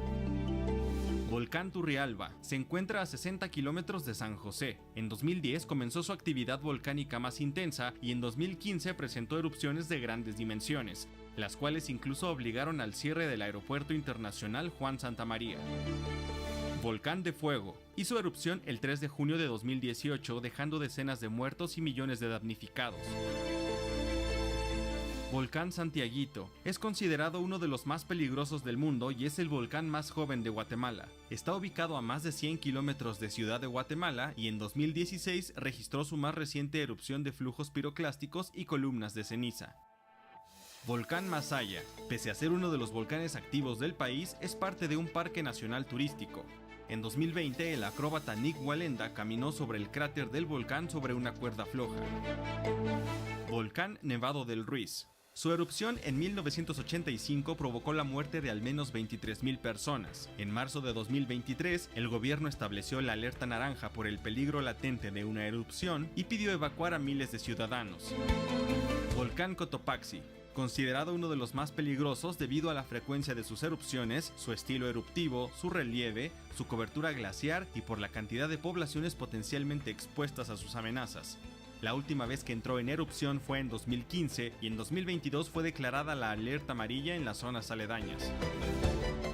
Volcán Turrialba se encuentra a 60 kilómetros de San José. En 2010 comenzó su actividad volcánica más intensa y en 2015 presentó erupciones de grandes dimensiones, las cuales incluso obligaron al cierre del Aeropuerto Internacional Juan Santamaría. Volcán de Fuego hizo erupción el 3 de junio de 2018, dejando decenas de muertos y millones de damnificados. Volcán Santiaguito es considerado uno de los más peligrosos del mundo y es el volcán más joven de Guatemala. Está ubicado a más de 100 kilómetros de Ciudad de Guatemala y en 2016 registró su más reciente erupción de flujos piroclásticos y columnas de ceniza. Volcán Masaya, pese a ser uno de los volcanes activos del país, es parte de un parque nacional turístico. En 2020, el acróbata Nick Walenda caminó sobre el cráter del volcán sobre una cuerda floja. Volcán Nevado del Ruiz. Su erupción en 1985 provocó la muerte de al menos 23,000 personas. En marzo de 2023, el gobierno estableció la alerta naranja por el peligro latente de una erupción y pidió evacuar a miles de ciudadanos. Volcán Cotopaxi. Considerado uno de los más peligrosos debido a la frecuencia de sus erupciones, su estilo eruptivo, su relieve, su cobertura glaciar y por la cantidad de poblaciones potencialmente expuestas a sus amenazas. La última vez que entró en erupción fue en 2015 y en 2022 fue declarada la alerta amarilla en las zonas aledañas.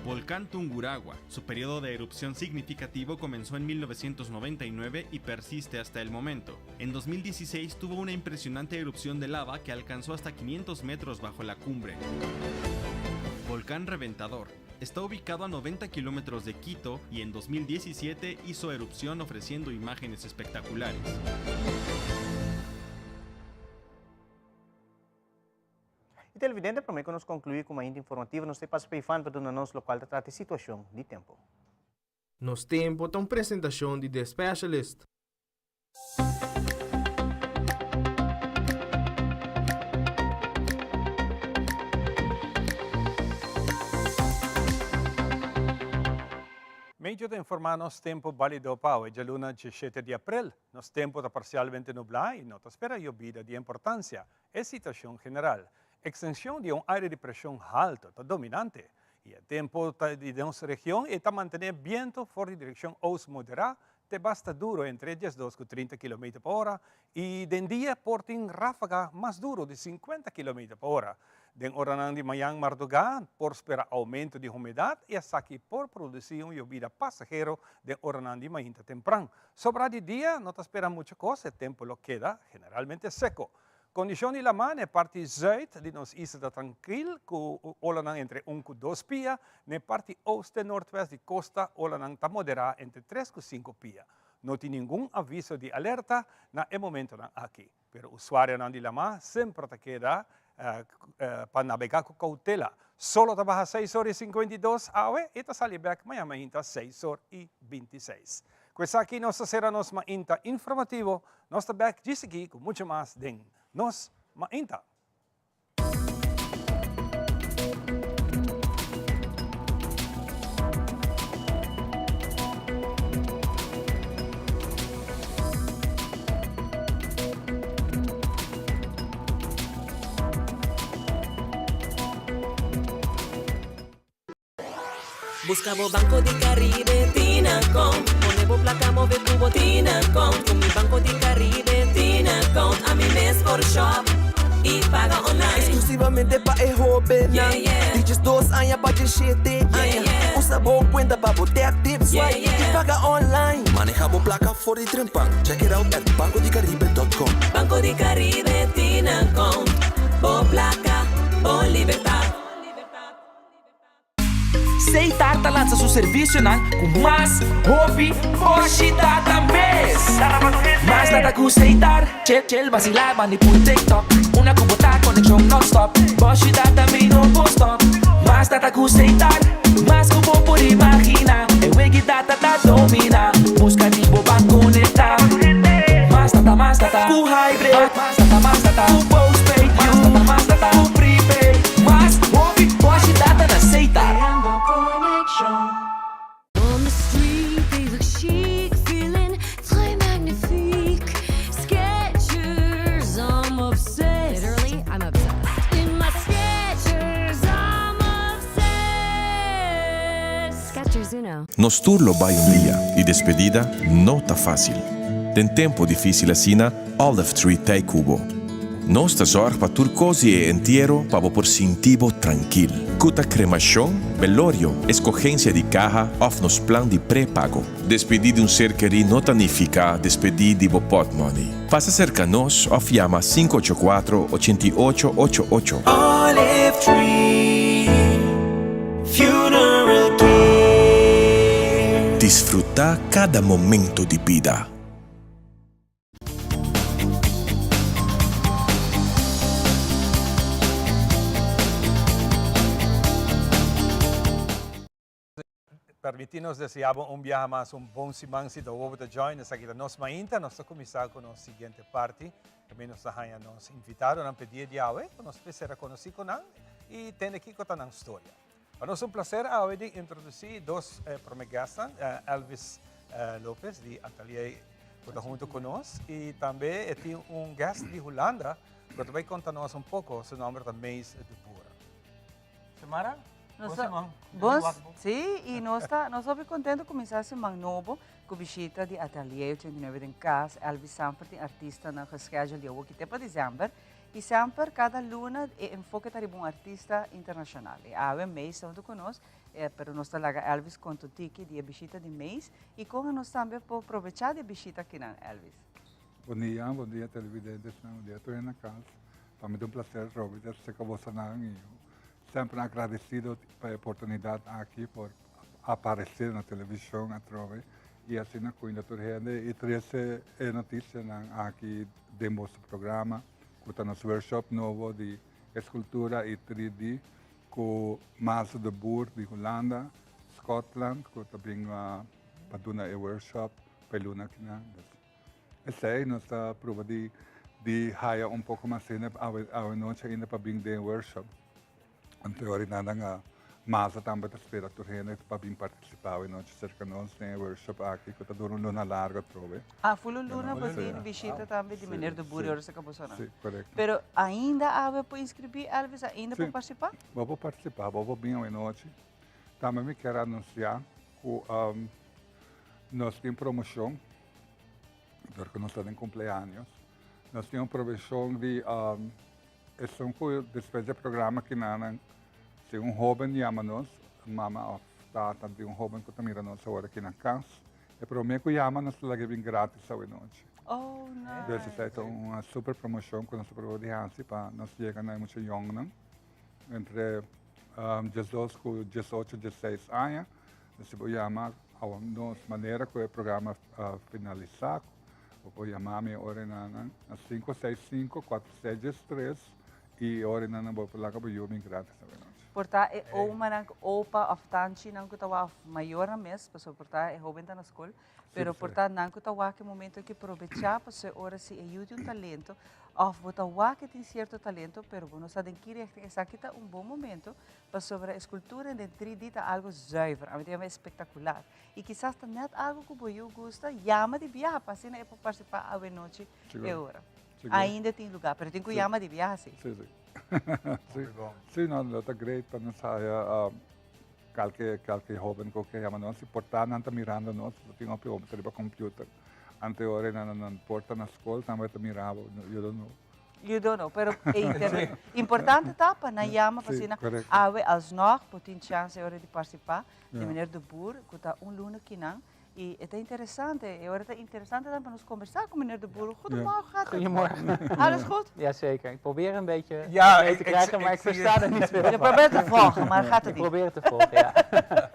Volcán Tungurahua. Su periodo de erupción significativo comenzó en 1999 y persiste hasta el momento. En 2016 tuvo una impresionante erupción de lava que alcanzó hasta 500 metros bajo la cumbre. Volcán Reventador. Está ubicado a 90 kilómetros de Quito y en 2017 hizo erupción ofreciendo imágenes espectaculares. E televidente, para que nos concluir com uma índia informativa, nós temos para fan para no nosso local de trata situação de tempo. Nos tempo tem apresentação de The Specialist. Medio de informar nos tempo válido para hoje, luna 17 de abril. Nos tempo está parcialmente nublado e não espera llovida de importância. É situação general. Extensión de un aire de presión alto, dominante. Y el tiempo de nuestra región está mantener viento por dirección oeste moderada, te basta duro entre 12 y 30 km por hora, y de día porten ráfaga más duro de 50 km por hora. De hora de mañana madrugada, por esperar aumento de humedad y hasta aquí por producir una lluvia pasajero de hora de mañana temprano. Sobre el día no te espera mucha cosa, el tiempo lo queda generalmente seco. Condizioni la mane parte zuid di nos isla tranquil, cu olanang entre 1 e 2 pia, ne parte oeste nordwest di costa olanang ta modera entre 3 e 5 pia. Non c'è nessun avviso di allerta na e momento nan aqui. Per usuario nan di lama sempre ta queda para navegar con cautela. Solo ta baja 6 horas y 52 awe e ta sali back mañana inta 6 horas y 26. Questa aqui nossa será nos mainta informativo, nossa back diz aqui com muito mais de nos mainta. Buscavo Banco di Caribe, Tinacom. Ponevo placa, move cubo, Tinacom. Con mi Banco di Caribe, Tinacom. A mi mes por shop y paga online. Exclusivamente pa' el joven. Yeah, yeah. Dices 2 años pa' que shete. Yeah. Usa bon cuenta pa' poder active swipe Yeah. y paga online. Manejamos placa for the trempan. Check it out at bancodicaribe.com. Banco di Caribe, Tinacom. Bo placa, bo libertad. Seitar lança seu serviço com mais hobby, hoje data mês. Mais nada com Seitar, chel vacilar, mani por TikTok. Uma cubota, conexão non-stop. Hoje data me no stop. Mais nada com Seitar, mais cubo por imaginar. É wegi data da domina. Busca tipo pra conectar. Mais data, com hybrid. Mais data, com postpaid. Mais data, com prepaid. Mais hobby, hoje data na Seitar. On the street, they look chic, feeling très magnifique. Skechers, I'm obsessed. Literally, I'm obsessed. In my Skechers, I'm obsessed. Skechers, you know. Nos turlo vai un dia e despedida não tá fácil. Tem tempo difícil assina, Olive Tree Tay Cubo. Nós ta zorg pa turcosi e entierro pa por sintivo tranquil. Cuta cremação, velorio, escogencia de caja of nos plan de pré-pago. Despedir de um ser querido não tanifica despedir de pot money. Faça cerca nos of llama 584-8888. Olive Tree Funeral Care. Disfruta cada momento de vida. permitir nos deseamos un viaje más, un bom simán si todo te join, esa que nos mainta, nos comenzar con la siguiente parte, que nos invitaron a pedir de hoy, nos empezar a conocer con él y tener aquí con una historia. Para nós é um prazer hoje de introduzir dois promegastas, Elvis Lopes, de Atelier, que está junto conosco, e também tem guest de Holanda, que vai contar-nos pouco sobre o nome da mês de Pura. Samara? Sim, e nós estamos contentes de começar a semana novo com a visita de Atelier 89 em casa. Elvis sempre tem artista na reschedule de hoje, que é para dezembro. E sempre, cada luna, enfoca para um artista internacional. E há mês junto conosco, pero nós temos Elvis com o tiki de visita de mês e com nós também para aproveitar de visita aqui na Elvis. Bom dia televidentes, bom dia estou na casa. Para mim é um prazer, Robert, ser com você na sempre agradecido pela oportunidade aqui por aparecer na televisão através e assim na cuida toda gente e trazer notícias aqui de nosso programa. Com nosso workshop novo de escultura e 3D com Maas de Boer de Holanda, Scotland, que também para fazer um workshop para Luna aqui. Essa é a nossa prova de haya pouco mais a noite ainda para fazer um workshop. Então, agora Maas também está esperando para participar e noite cerca de nós tem um workshop aqui que está durando uma larga trove. Full luna para vir visita também de Mineiro do Buri, agora se acabou só. Sim, correto. Pero ainda há para inscrever, Elvis, ainda para participar? Vou participar, vou vir à noite. Também me quero anunciar que nós temos promoção, porque nós estamos em cumpleaños. Nós temos promoção de depois do programa que se jovem chama-nos, mama of tata de jovem que também nos agora aqui na casa, e prometo que chama-nos lagi bem grátis a noite. Oh, nice. Então, é uma super promoção que nós podemos para nós chegar a muito jovem, entre 12 e 18, 16 anos, nós vamos chamar a nossa maneira que o programa finalizar, vou chamar a hora na 565-4613 e hora na vou falar com o bem grátis a noite. Porta é uma opa of tanchi não que tawa maior na mês, para porta é jovem na escola, pero porta não que tawa que momento que aproveitar para se ora se ajude um talento, of botawa que tem certo talento, pero bueno saben que essa aqui tá bom momento para sobre a escultura em 3D tá algo zuiver, é espetacular. E quizás tá net algo que você gosta, chama de viajar, para assim é para participar a noite é hora. Ainda tem lugar, pero tem que chamar de viajar, sim. Sim, não, está great para nós qualquer jovem que chama nós, e portar não está mirando nós, tem uma para computer. Ante hora não porta na escola, também está mirando, eu não know. You don't know, pero importante tá para na chama para assim, alsnog, tem chance de participar, de Mineiro do Boer, que está luna aqui não. E é interessante, é interessante para nos conversar com meneer de Boer. Goedemorgen, gaat het? Goedemorgen. Alles goed? Jazeker, ik probeer een beetje mee te krijgen, maar ik versta er niet veel van. Je probeert te volgen, maar gaat het niet? Ik probeer het te volgen, ja.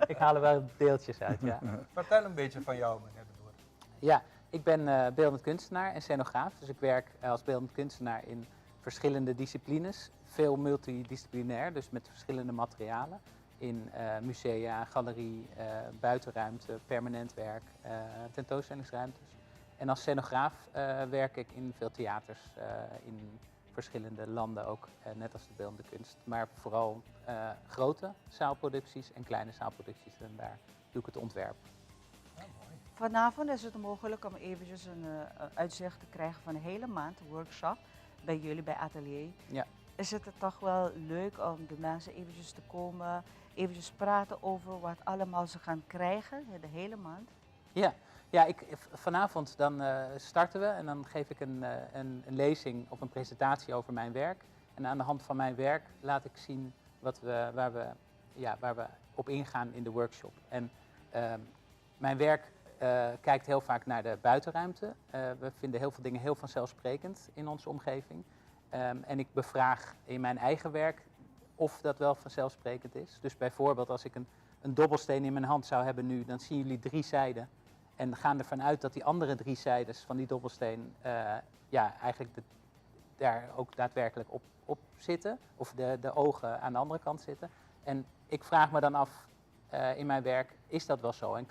Ik haal er wel deeltjes uit, ja. Vertel een beetje van jou, meneer de Boer. Ja, ik ben beeldend kunstenaar en scenograaf, dus ik werk als beeldend kunstenaar in verschillende disciplines. Veel multidisciplinair, dus met verschillende materialen. In musea, galerie, buitenruimte, permanent werk, tentoonstellingsruimtes. En als scenograaf werk ik in veel theaters in verschillende landen ook, net als de beeldende kunst. Maar vooral grote zaalproducties en kleine zaalproducties en daar doe ik het ontwerp. Vanavond is het mogelijk om eventjes een uitzicht te krijgen van een hele maand workshop bij jullie bij Atelier. Ja. Is het toch wel leuk om de mensen eventjes te komen, eventjes praten over wat allemaal ze gaan krijgen de hele maand? Ja, vanavond dan starten we en dan geef ik een lezing of een presentatie over mijn werk. En aan de hand van mijn werk laat ik zien waar we op ingaan in de workshop. En mijn werk kijkt heel vaak naar de buitenruimte. We vinden heel veel dingen heel vanzelfsprekend in onze omgeving. En ik bevraag in mijn eigen werk of dat wel vanzelfsprekend is. Dus bijvoorbeeld als ik een dobbelsteen in mijn hand zou hebben nu, dan zien jullie 3 zijden. En gaan ervan uit dat die andere 3 zijdes van die dobbelsteen eigenlijk daar ook daadwerkelijk op zitten. Of de ogen aan de andere kant zitten. En ik vraag me dan af, in mijn werk is dat wel zo en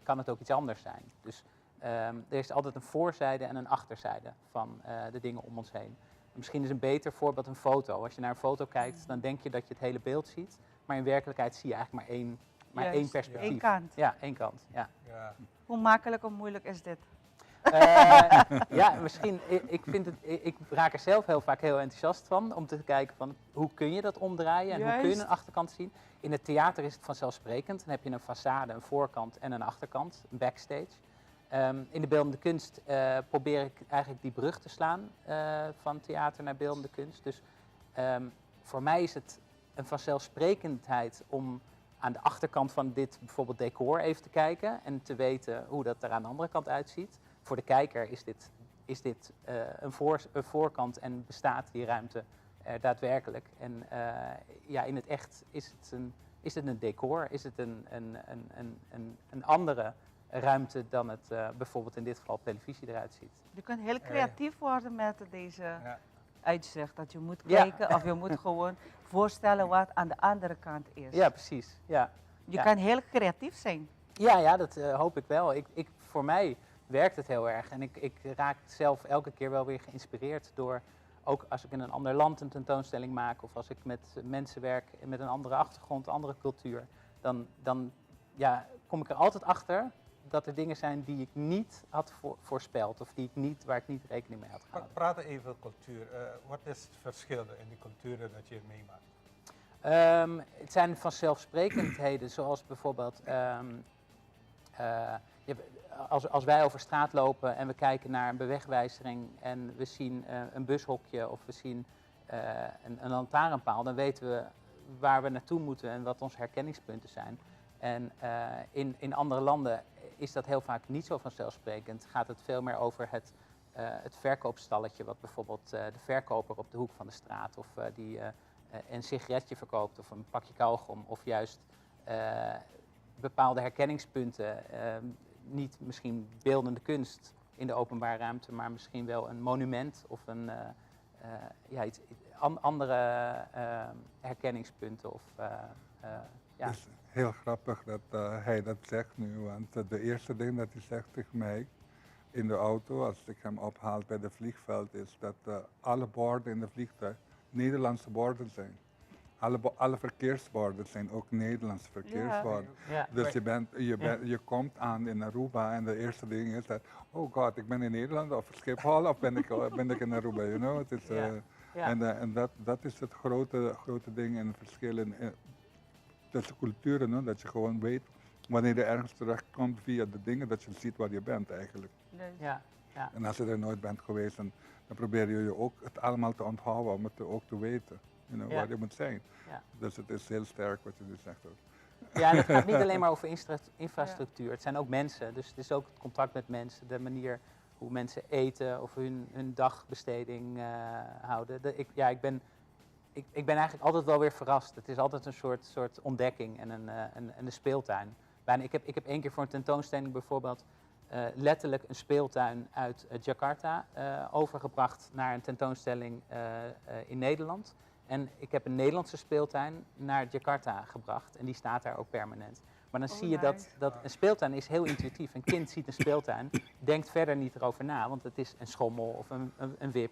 kan het ook iets anders zijn. Dus er is altijd een voorzijde en een achterzijde van de dingen om ons heen. Misschien is een beter voorbeeld een foto. Als je naar een foto kijkt, dan denk je dat je het hele beeld ziet. Maar in werkelijkheid zie je eigenlijk maar één perspectief. Eén kant. Ja, één kant. Ja. Hoe makkelijk of moeilijk is dit? Ja, misschien. Ik raak er zelf heel vaak heel enthousiast van. Om te kijken van hoe kun je dat omdraaien en hoe kun je een achterkant zien. In het theater is het vanzelfsprekend. Dan heb je een façade, een voorkant en een achterkant, een backstage. In de beeldende kunst probeer ik eigenlijk die brug te slaan van theater naar beeldende kunst. Dus voor mij is het een vanzelfsprekendheid om aan de achterkant van dit bijvoorbeeld decor even te kijken en te weten hoe dat er aan de andere kant uitziet. Voor de kijker is dit een voorkant en bestaat die ruimte daadwerkelijk. En in het echt is het een decor, is het een andere ruimte dan het bijvoorbeeld in dit geval op televisie eruit ziet. Je kunt heel creatief worden met deze uitzicht. Dat je moet kijken of je moet gewoon voorstellen wat aan de andere kant is. Ja, precies. Ja. Je kan heel creatief zijn. Ja, dat hoop ik wel. Voor mij werkt het heel erg. En ik raak zelf elke keer wel weer geïnspireerd door, ook als ik in een ander land een tentoonstelling maak of als ik met mensen werk met een andere achtergrond, andere cultuur, dan kom ik er altijd achter dat er dingen zijn die ik niet had voorspeld of waar ik niet rekening mee had gehouden. Praten even cultuur. Wat is het verschil in die culturen dat je meemaakt? Het zijn vanzelfsprekendheden, zoals bijvoorbeeld als wij over straat lopen en we kijken naar een bewegwijzering en we zien een bushokje of we zien een lantaarnpaal, dan weten we waar we naartoe moeten en wat onze herkenningspunten zijn. En in andere landen is dat heel vaak niet zo vanzelfsprekend. Gaat het veel meer over het verkoopstalletje, wat bijvoorbeeld de verkoper op de hoek van de straat of die een sigaretje verkoopt of een pakje kauwgom of juist bepaalde herkenningspunten. Niet misschien beeldende kunst in de openbare ruimte, maar misschien wel een monument of andere herkenningspunten. Het is heel grappig dat hij dat zegt nu, want de eerste ding dat hij zegt tegen mij in de auto, als ik hem ophaal bij het vliegveld, is dat alle borden in het vliegtuig Nederlandse borden zijn. Alle verkeersborden zijn ook Nederlandse verkeersborden. Ja. Dus je komt aan in Aruba en de eerste ding is dat, oh god, ik ben in Nederland of Schiphol of ben ik in Aruba, you know? Het is, en dat is het grote ding en het verschil tussen culturen, no? Dat je gewoon weet wanneer je ergens terechtkomt via de dingen, dat je ziet waar je bent eigenlijk. Ja. En als je er nooit bent geweest, dan probeer je ook het allemaal te onthouden om het ook te weten. Waar je moet zijn. Ja. Dus het is heel sterk wat je nu zegt ook. Ja, en het gaat niet alleen maar over infrastructuur. Het zijn ook mensen. Dus het is ook het contact met mensen, de manier hoe mensen eten of hun dagbesteding houden. Ik ben eigenlijk altijd wel weer verrast. Het is altijd een soort ontdekking en een speeltuin. Ik heb 1 keer voor een tentoonstelling bijvoorbeeld letterlijk een speeltuin uit Jakarta overgebracht naar een tentoonstelling in Nederland. En ik heb een Nederlandse speeltuin naar Jakarta gebracht en die staat daar ook permanent. Maar dan zie je dat een speeltuin is heel intuïtief. Een kind ziet een speeltuin, denkt verder niet erover na, want het is een schommel of een wip.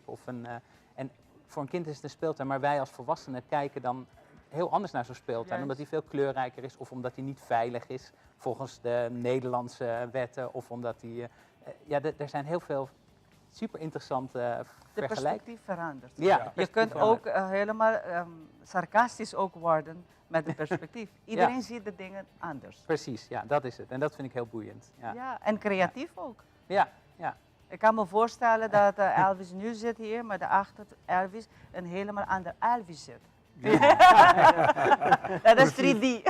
En voor een kind is het een speeltuin, maar wij als volwassenen kijken dan heel anders naar zo'n speeltuin. Omdat die veel kleurrijker is of omdat die niet veilig is volgens de Nederlandse wetten. Of omdat die... er zijn heel veel super interessante vergelijkingen. De perspectief verandert. Ja, je kunt ook helemaal sarcastisch ook worden met het perspectief. Iedereen ziet de dingen anders. Precies, ja, dat is het. En dat vind ik heel boeiend. Ja, en creatief ook. Ja. Ik kan me voorstellen dat Elvis nu zit hier, maar daarachter Elvis een helemaal ander Elvis zit. Dat is 3D.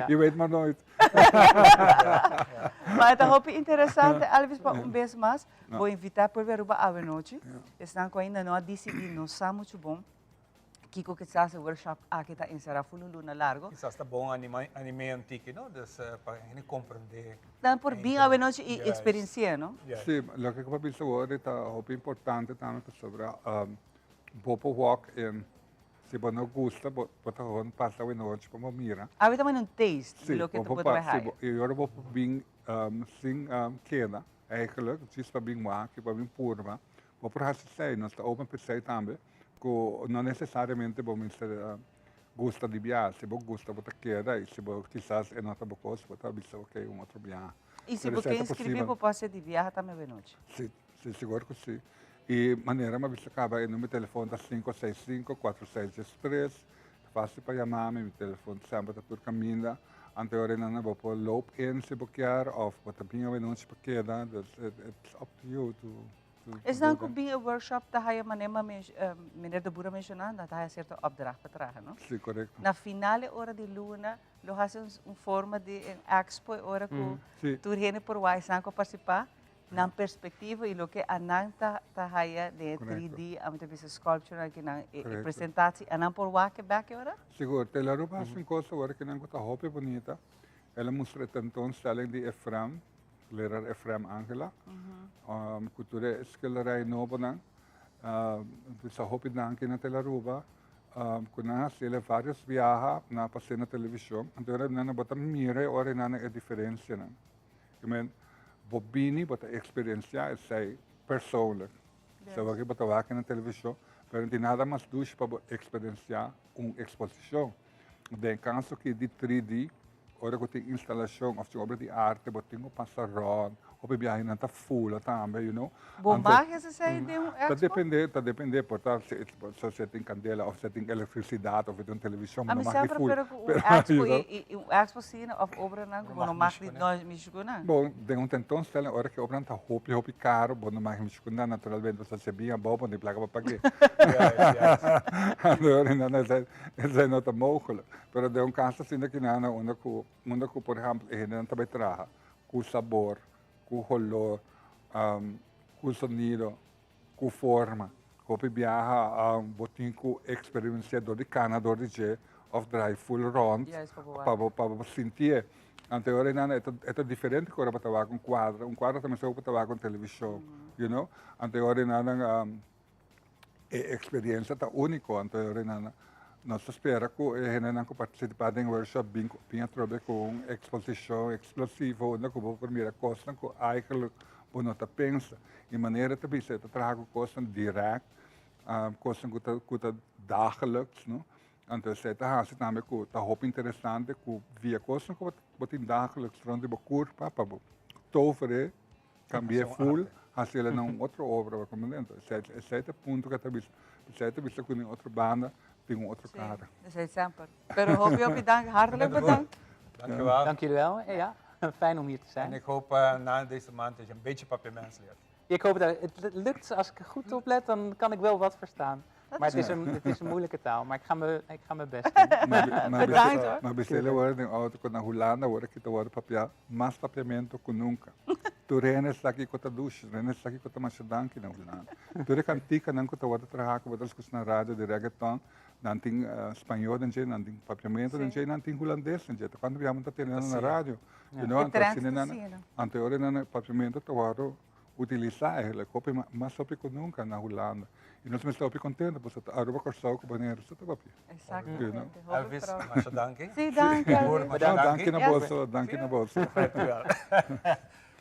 Je weet maar nooit. Mas ito hope interessante Elvis pa vez mas vou invitar por ver uba ave noite. Estão com ainda não decidi no samu chubom. Kiko que está workshop aqui tá em Sarafulu Luna Largo. Quizás está bom anime antigo, ¿no? Para comprender. Dan por bem ave noite e experiência, ¿no? Sì, lo che capisco ora è molto importante tanto sobre Bopo Walk in Se você não gosta, você passa a noite para mira. Aí também não taste, Sim, lo que tu vai sim, eu vou bem sem queda, eigenlijk, het is para bem maken, para bem purma. Vou por assim sei, nós está open para também, que não necessariamente vamos gosta de viajar, se você gosta de queda, e se você quizás é nota bocosa, você vai dizer ok, outro viagem. E se você inscrever para você de viagem também vai noite? Sim, seguro que sim. E maneira, mas você acaba no meu telefone da 565-4613, fácil para chamar, meu telefone sempre está por caminho. Anteriormente, eu vou loop in se boquear, ou você vinha a noite para queda, it's up to you to Is dan ook bij een workshop dat je meneer de Boer mencionou, dat hij certa opdracht betragen, não? Sim, correto. Na finale hora de luna, lo hace forma de expo hora que tu viene por Waisan para participar, na perspectiva e lo que ananta ta haya de 3D, am te bisa sculpture que na presentatie, anan por Wake back hora? Seguro, te la roba assim coisa hora que não está roupa bonita. Ela mostra tentoonstelling de Efraim. Leraar Efraim Angela. Cultura schilderij Nobenang. Dus a hoop dank in Tela Ruba. Kuna sila vários viaja na passei na televisão. Então era na bota mire ora na a diferença na. I mean, bobini bota experiência é sei persoonlijk. So aqui bota vaca na televisão, pero não tem nada mais ducho para experienciar exposição. Den caso que de 3D ora que tem instalação, of obra de arte, botinho passarão, ou viagem não está full também, you know. Bombarde essa saída de expo? Tá depender, portanto, se você tem candela, ou você tem eletricidade, ou você tem televisão, não mag full. Pero o expo sim, of obra não, não mag niet nós miscunar. Bom, tem tentoonstelling, ora que obra está hoop caro, bom, não mag miscunar, naturalmente, você sabia, bom, de placa para pagar. Agora, não é nota mogelijk. Pero de caso assim que não, onde que, por exemplo, não está bem traga, com sabor, com color, com sonido, com forma. Hopi viaja botin com experienciador de canador de je, of drive full round, para sentir. Anteriormente é diferente que agora para trabalhar com quadro. Quadro também só para trabalhar com televisão, you know. Anteriormente a experiência está única. Anteriormente nós espera que a gente participar em workshop bem através com exposição explosiva, onde que a primeira coisa que eigenlijk não está pensa, de maneira que você traga coisas direct, coisas que está dagelijks, não? Então você está também que está muito interessante que via coisas que você dagelijks rond de curva para toveren, cambiar full, assim ela não outra obra como dentro. Esse é o ponto que você está com outra banda. Tem outro cara. Dat is sempre. Pero hoop dank, hartelijk bedankt. Dank u wel. Dank jullie wel. Ja, fijn om hier te zijn. En ik hoop na deze maand dat je een beetje papiaments leert. Ik hoop dat het lukt. Als ik er goed op let, dan kan ik wel wat verstaan. Maar het is een moeilijke taal, maar ik ga mijn best doen. Bedankt hoor. Maar bestellen worden in auto na Holanda worden que worden papia, mais papiamento que nunca. Tu renes aqui com a ducha, renes aqui com a machadanque na Holanda. Tu recantica não que tu worden trabalhar com outras coisas na rádio de reggaeton. Dan tem espanhol, dan tem papiamento, dan tem holandês, quando viemos a ter na rádio, anteriormente papiamento estava utilizar ele, copia mais sobre que nunca na Holanda. E nós estamos contentes, porque a roupa corção com banheiro, isso está papia. Exatamente. Elvis, mas danke. Sim, danke. Danke na bolsa, danke na bolsa.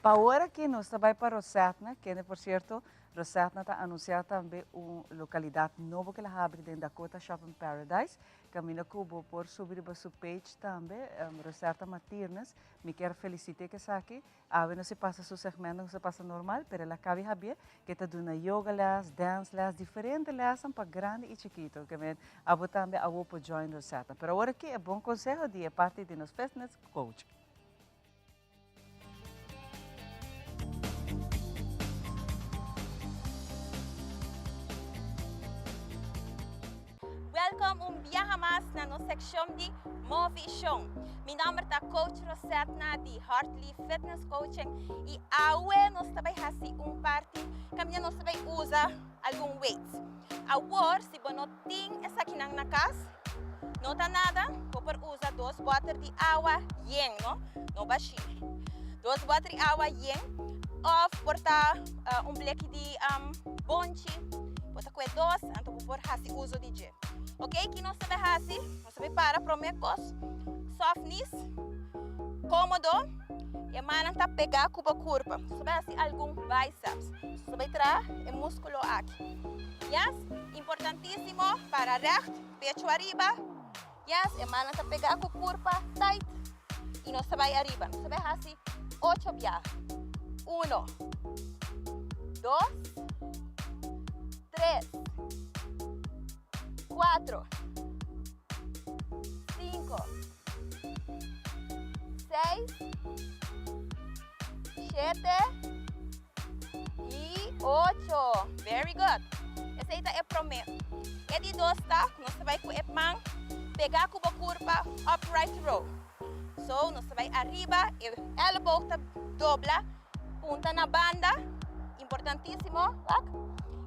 Para agora que nós trabalhamos para Rosetna, que por certo, Rosetna está anunciando também uma localidade nova que ela abre dentro da Dakota Shopping Paradise. Caminho que vou por subir para sua page também, Rosetna Matirnas. Me quero felicitar que está aqui. A ver, não se passa seu segmento, não se passa normal, mas ela cabe saber que está dando yoga class, dance class, diferentes lessons para grande e chiquito. Que me abo também abo para join Rosetna. Mas agora que é bom conselho de parte de nos fitness coach. Welkom viaja mais na nossa secção de Movision. Meu nome é Coach Rosetna de Heartly Fitness Coaching e agora nós também fazemos parte que nós também usa algum weights. Agora, se você não tem essa aqui na casa, não está nada, você usa 2 botas de água yen, não baixinho. 2 botas de água yen, ou portar bleque de bonche, você com 2, então você faz uso de gel. Ok, que não sabe assim, não sabe para promecos, softness, cômodo, e mana tá pegar cuba curva, sabe assim algum bíceps, sabe entrar o músculo aqui. Yes, importantíssimo para reto, pecho arriba. Yes, e mana tá pegar com curva tight e não sabe arriba, não sabe assim 8 viajes. 1, 2, 3, 4, 5, 6, 7 e 8. Very good. Esse aí é prometo. E de 2 tá, nós vai com a mão pegar com a curva upright row. So, nós vai arriba, o elbow tá dobla, punta na banda, importantíssimo, tá?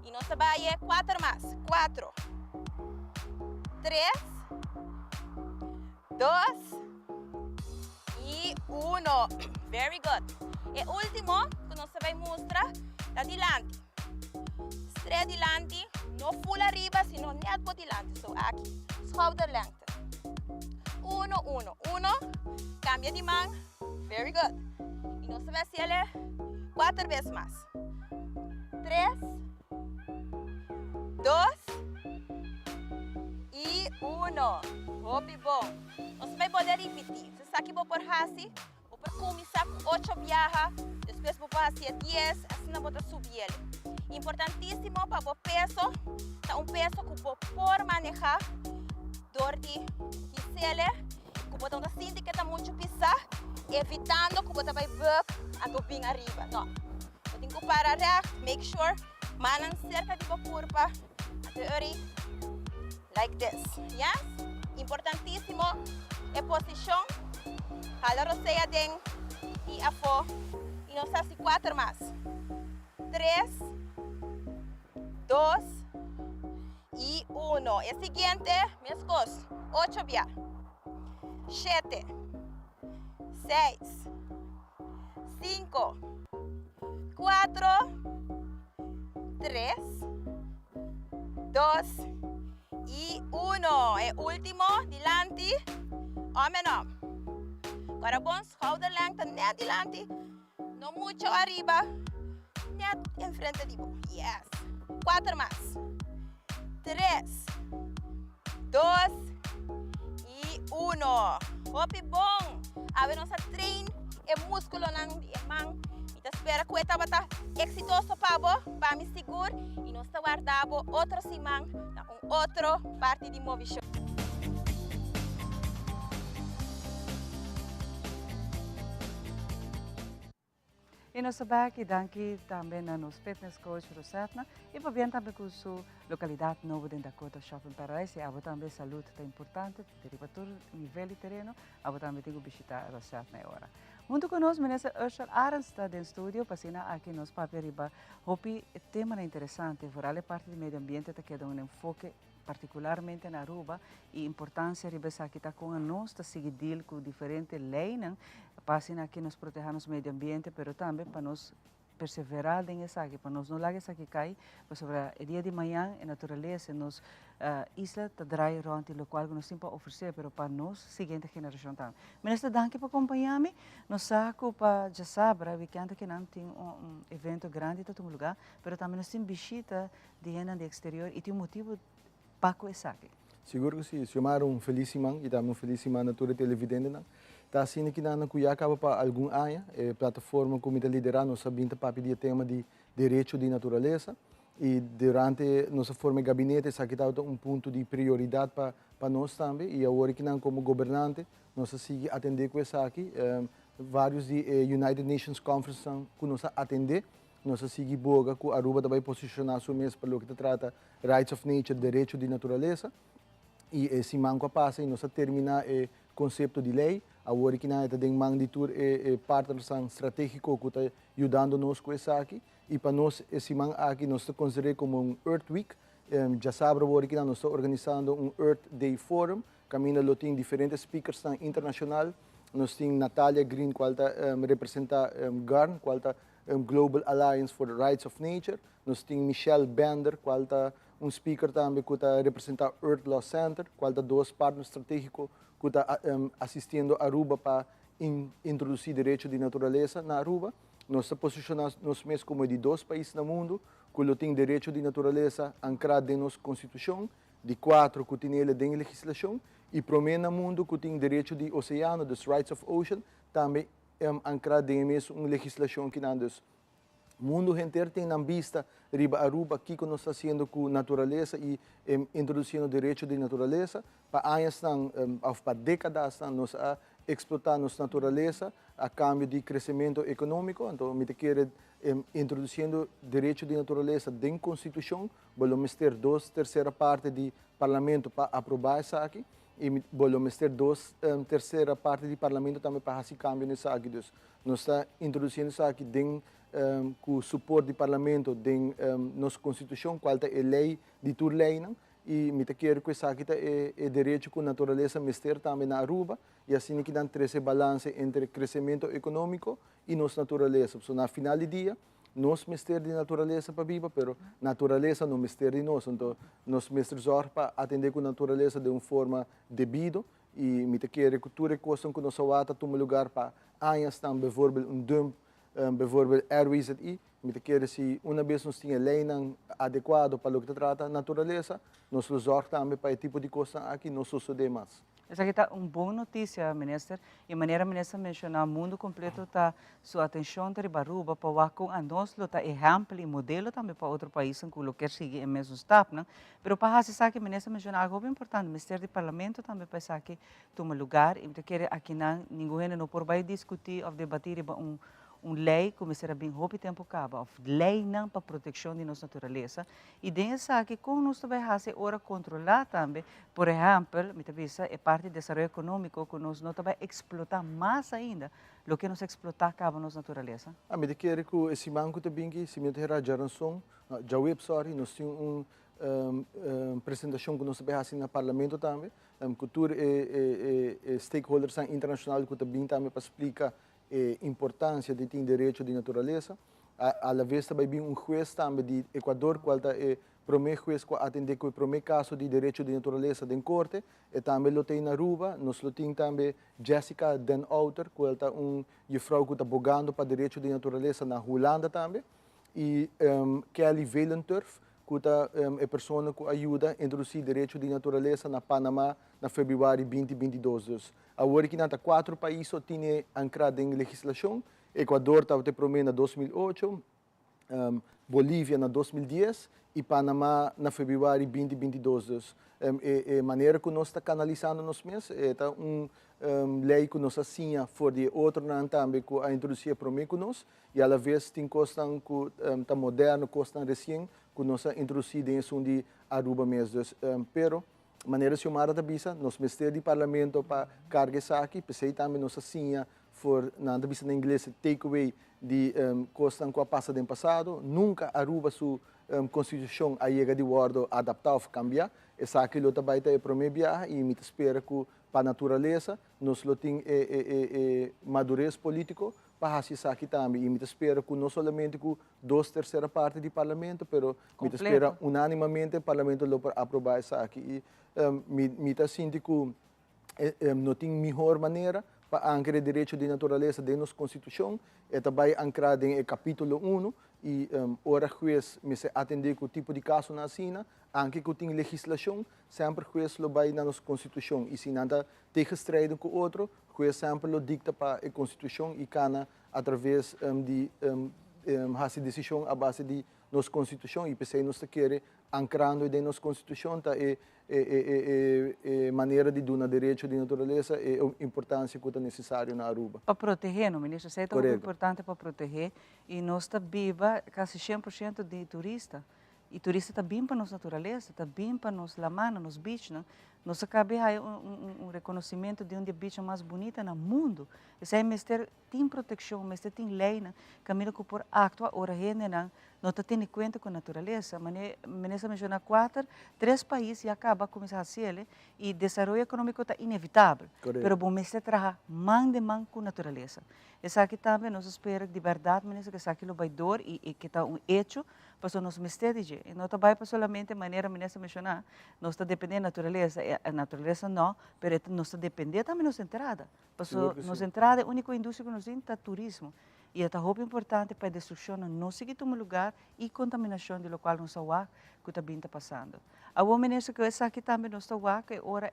E nós vai 4 mais. 4, 3, 2 e 1. Very good. E último, que nós vai mostrar, adiante. Straight adiante, não full arriba, sino net por adiante. So, aqui, shoulder length. 1, 1, cambia de mão. Very good. E nós vamos fazer 4 vezes mais. 3, 2 e 1. Muito bom. Nós vamos poder repetir. Você sabe que vou por assim, vou começar com 8 viagens, depois vou fazer 10, assim não vou subir ele. Importantíssimo para o peso, é um peso que vou por manejar, dor de quiser, que vou dar assim que está muito pisar, evitando que você vai ver a bem arriba. Não. Você tem que parar reto, make sure, manan cerca de curva, like this. Yes? Importantíssimo é posição, jala roceia den e a fo, e nós fazemos 4 mais. 3, 2 e 1. E seguinte, minhas coisas, 8 via, 7, 6, 5, 4, 3, 2 e 1. E último, dilante, homem não. Agora vamos, shoulder length, nem adiante, não muito arriba, net em frente de você. Yes. 4 mais. 3, 2 e 1. Muito bom. Agora nós trein o músculo na mão. E espera que estava exitoso para me segurar e nós guardamos outro simão na outra parte de movimento. E nós sabemos que daqui também na nosso fitness coach Rosetna e também com sua localidade nova dentro da Dakota Shopping Paradise. E também saúde é importante, deriva todo nível de terreno, e também tem que visitar Rosetna agora. Junto conosco, ministro Urshel Arens está no estúdio, passando aqui nos papéis riba. Hopi tema interessante, por a parte do meio ambiente, que dá enfoque particularmente na Aruba e a importância de que está com nós está seguindo com diferentes leis para aqui nos proteger o meio ambiente, mas também para nós perseverar nessa aqui, para nós não largar essa aqui cair, para sobre o dia de manhã a natureza nos isla está drai ronti, o qual nós temos para oferecer, mas para nós seguinte geração também. Ministro, danke por acompanhar-me. Nós saco para já saber, weekend que não tem evento grande em todo lugar, mas também nós temos visita de gente do exterior e tem motivo Paco Esaki. Seguro que sim. Chamar feliz semana e também feliz semana a toda a televidente. Está assim que na acaba para algum ano, a plataforma como está liderando, nós sabemos para pedir tema de direito de natureza e durante nossa forma de gabinete, isso aqui está ponto de prioridade para nós também e agora que nós como governante, nós seguimos atender com isso aqui. Vários de United Nations Conference que nós atender. Nós seguimos boa que a Aruba também posicionar sua mesa para o que trata Rights of Nature, direito de natureza. E esse manco passa e nós termina o conceito de lei. Agora que nós temos uma de tour partner estratégico que está ajudando nós com isso aqui. E para nós, esse manco aqui nós consideramos como Earth Week. Já sabe agora que nós estamos organizando Earth Day Forum. Caminho tem diferentes speakers internacionais. Nós temos Natalia Green, que representa GARN, que Global Alliance for the Rights of Nature. Nós temos Michelle Bender, que speaker também que está representando Earth Law Center, qual é dois partners estratégicos que está assistindo a Aruba para introduzir direito de natureza na Aruba. Nós estamos posicionando nós mesmos como de dois países no mundo que têm direito de natureza ancrado em nossa Constituição, de 4 que tem ele em legislação, e primeiro no mundo que tem direito de oceano, dos rights of ocean, também ancrado em mesmo uma legislação que não dos mundo inteiro tem na vista riba Aruba aqui que nós estamos fazendo com natureza e introduzindo direito de natureza para anos para décadas nós a explotar nossa natureza a cambio de crescimento econômico. Então, me quer introduzindo direito de natureza dentro da Constituição, vamos ter 2/3 parte do Parlamento para aprovar isso aqui e vamos ter 2/3 parte do Parlamento também para fazer cambio nisso aqui. Nós estamos introduzindo isso aqui dentro com o suporte do Parlamento dentro da nossa Constituição, qual é a lei de toda lei, não? E me quero que isso aqui é direito com natureza mister também na Aruba e assim que dá esse balanço entre crescimento econômico e nossa natureza. So, na final do dia, nós mister de natureza para viver, mas natureza não mister de nós. Então, nós mister zorg para atender com natureza de uma forma devida e me quero que tudo coisa que nós vamos tomar lugar para anos também, por exemplo, dump, bijvoorbeeld airways e me quero se uma vez nós tínhamos lei adequada para o que trata natureza, nós zorg também para esse tipo de coisa aqui não sucede mais. Essa aqui está uma boa notícia, ministro. E maneira ministro mencionar o mundo completo está sua atenção para Aruba para com a nós está exemplo e modelo também para outro país que lo quer seguir o mesmo step, não? Pero para essa que ministro mencionar algo bem importante, o Ministério do Parlamento também para essa que toma lugar e me quero aqui ninguém não por vai discutir ou debater uma lei que será bem rápido tempo acaba, lei não para proteção de nossa natureza e dessa aqui como nós também fazer ora controlar também, por exemplo, me avisa é parte do desenvolvimento econômico que nós não também explotar mais ainda o que nós explotar acaba nossa natureza. A me quero que esse banco também que se me terá Jaranson, já web sorry, nós temos uma apresentação que nós também fazemos no Parlamento também, cultura e stakeholders internacionais que também para explicar importância de ter direito de natureza. À la vez também vi juiz também de Equador, qual é o primeiro juiz que atende com o primeiro caso de direito de natureza em corte, e também lo tem na Aruba, nós lo tem também Jessica Den Outer, que é uma que está bogando para direito de natureza na Holanda também, e Kelly Velenturf, que é a pessoa que ajuda a introduzir direito de natureza na Panamá na fevereiro 2022. Agora que nada 4 países têm ancrado em legislação, Equador estava primeiro em 2008, Bolívia em 2010 e Panamá na fevereiro 2022. A maneira que nós estamos canalizando nós mesmos é uma lei que nós assinamos for de outro ano também que a introduzir primeiro com nós e à vez tem coisa que está moderno, coisa recente que nós introduzimos dentro de Aruba mesmo. Pero maneira chamada da bisa, nós Ministério do Parlamento para carga isso aqui, pensei também nós assinamos for na bisa em inglês takeaway de coisa que passa do passado, nunca Aruba sua Constituição a chega de guardo adaptar ou cambiar, essa aqui lo também é primeiro viagem e me espera que para a natureza nós lo tem madurez político para fazer isso aqui também e me espera que não somente com 2/3 parte do Parlamento, pero me espera unanimamente o Parlamento lo para aprovar isso aqui e me sinto que não tem melhor maneira para ancrar direito de natureza dentro da nossa Constituição, é também ancrado em capítulo 1 e ora juiz me se atender com o tipo de caso na China, anche que tem legislação, sempre juiz lo vai na nossa Constituição e se nada tem estreito com outro, juiz sempre lo dicta para a Constituição e cana através de fazer decisão à base de nossa Constituição e pensei nós queremos ancrando em nossa Constituição tá maneira de dar direito de natureza e a importância que é necessário na Aruba. Para proteger, não, ministro? Isso é tão importante para proteger e nós está viva quase 100% de turista. E turista está bem para nossa natureza, está bem para nos lamana, nos beach, não? Nós acabamos de um reconhecimento de um dos bichos mais bonitos no mundo. Esse é mister tem proteção, mister tem lei, caminho que por actua ora gente não está tendo conta com a natureza. Mas nessa menciona 3 países e acaba começar a ser e o desenvolvimento econômico está inevitável. Mas bom mister trabalha mão de mão com a natureza. Essa aqui também nós esperamos de verdade, mas que aqui lo vai dor e que está hecho para nós mister de e não está vai para solamente maneira ministra mencionar, nós está dependendo da natureza, a natureza não, mas nós está dependendo também nossa entrada. Porque nossa entrada, a única indústria que nós temos é turismo. E é muito importante para a destruição do nosso lugar e contaminação do qual nós estamos que também está passando. A boa ministra que essa aqui também nós estamos que ora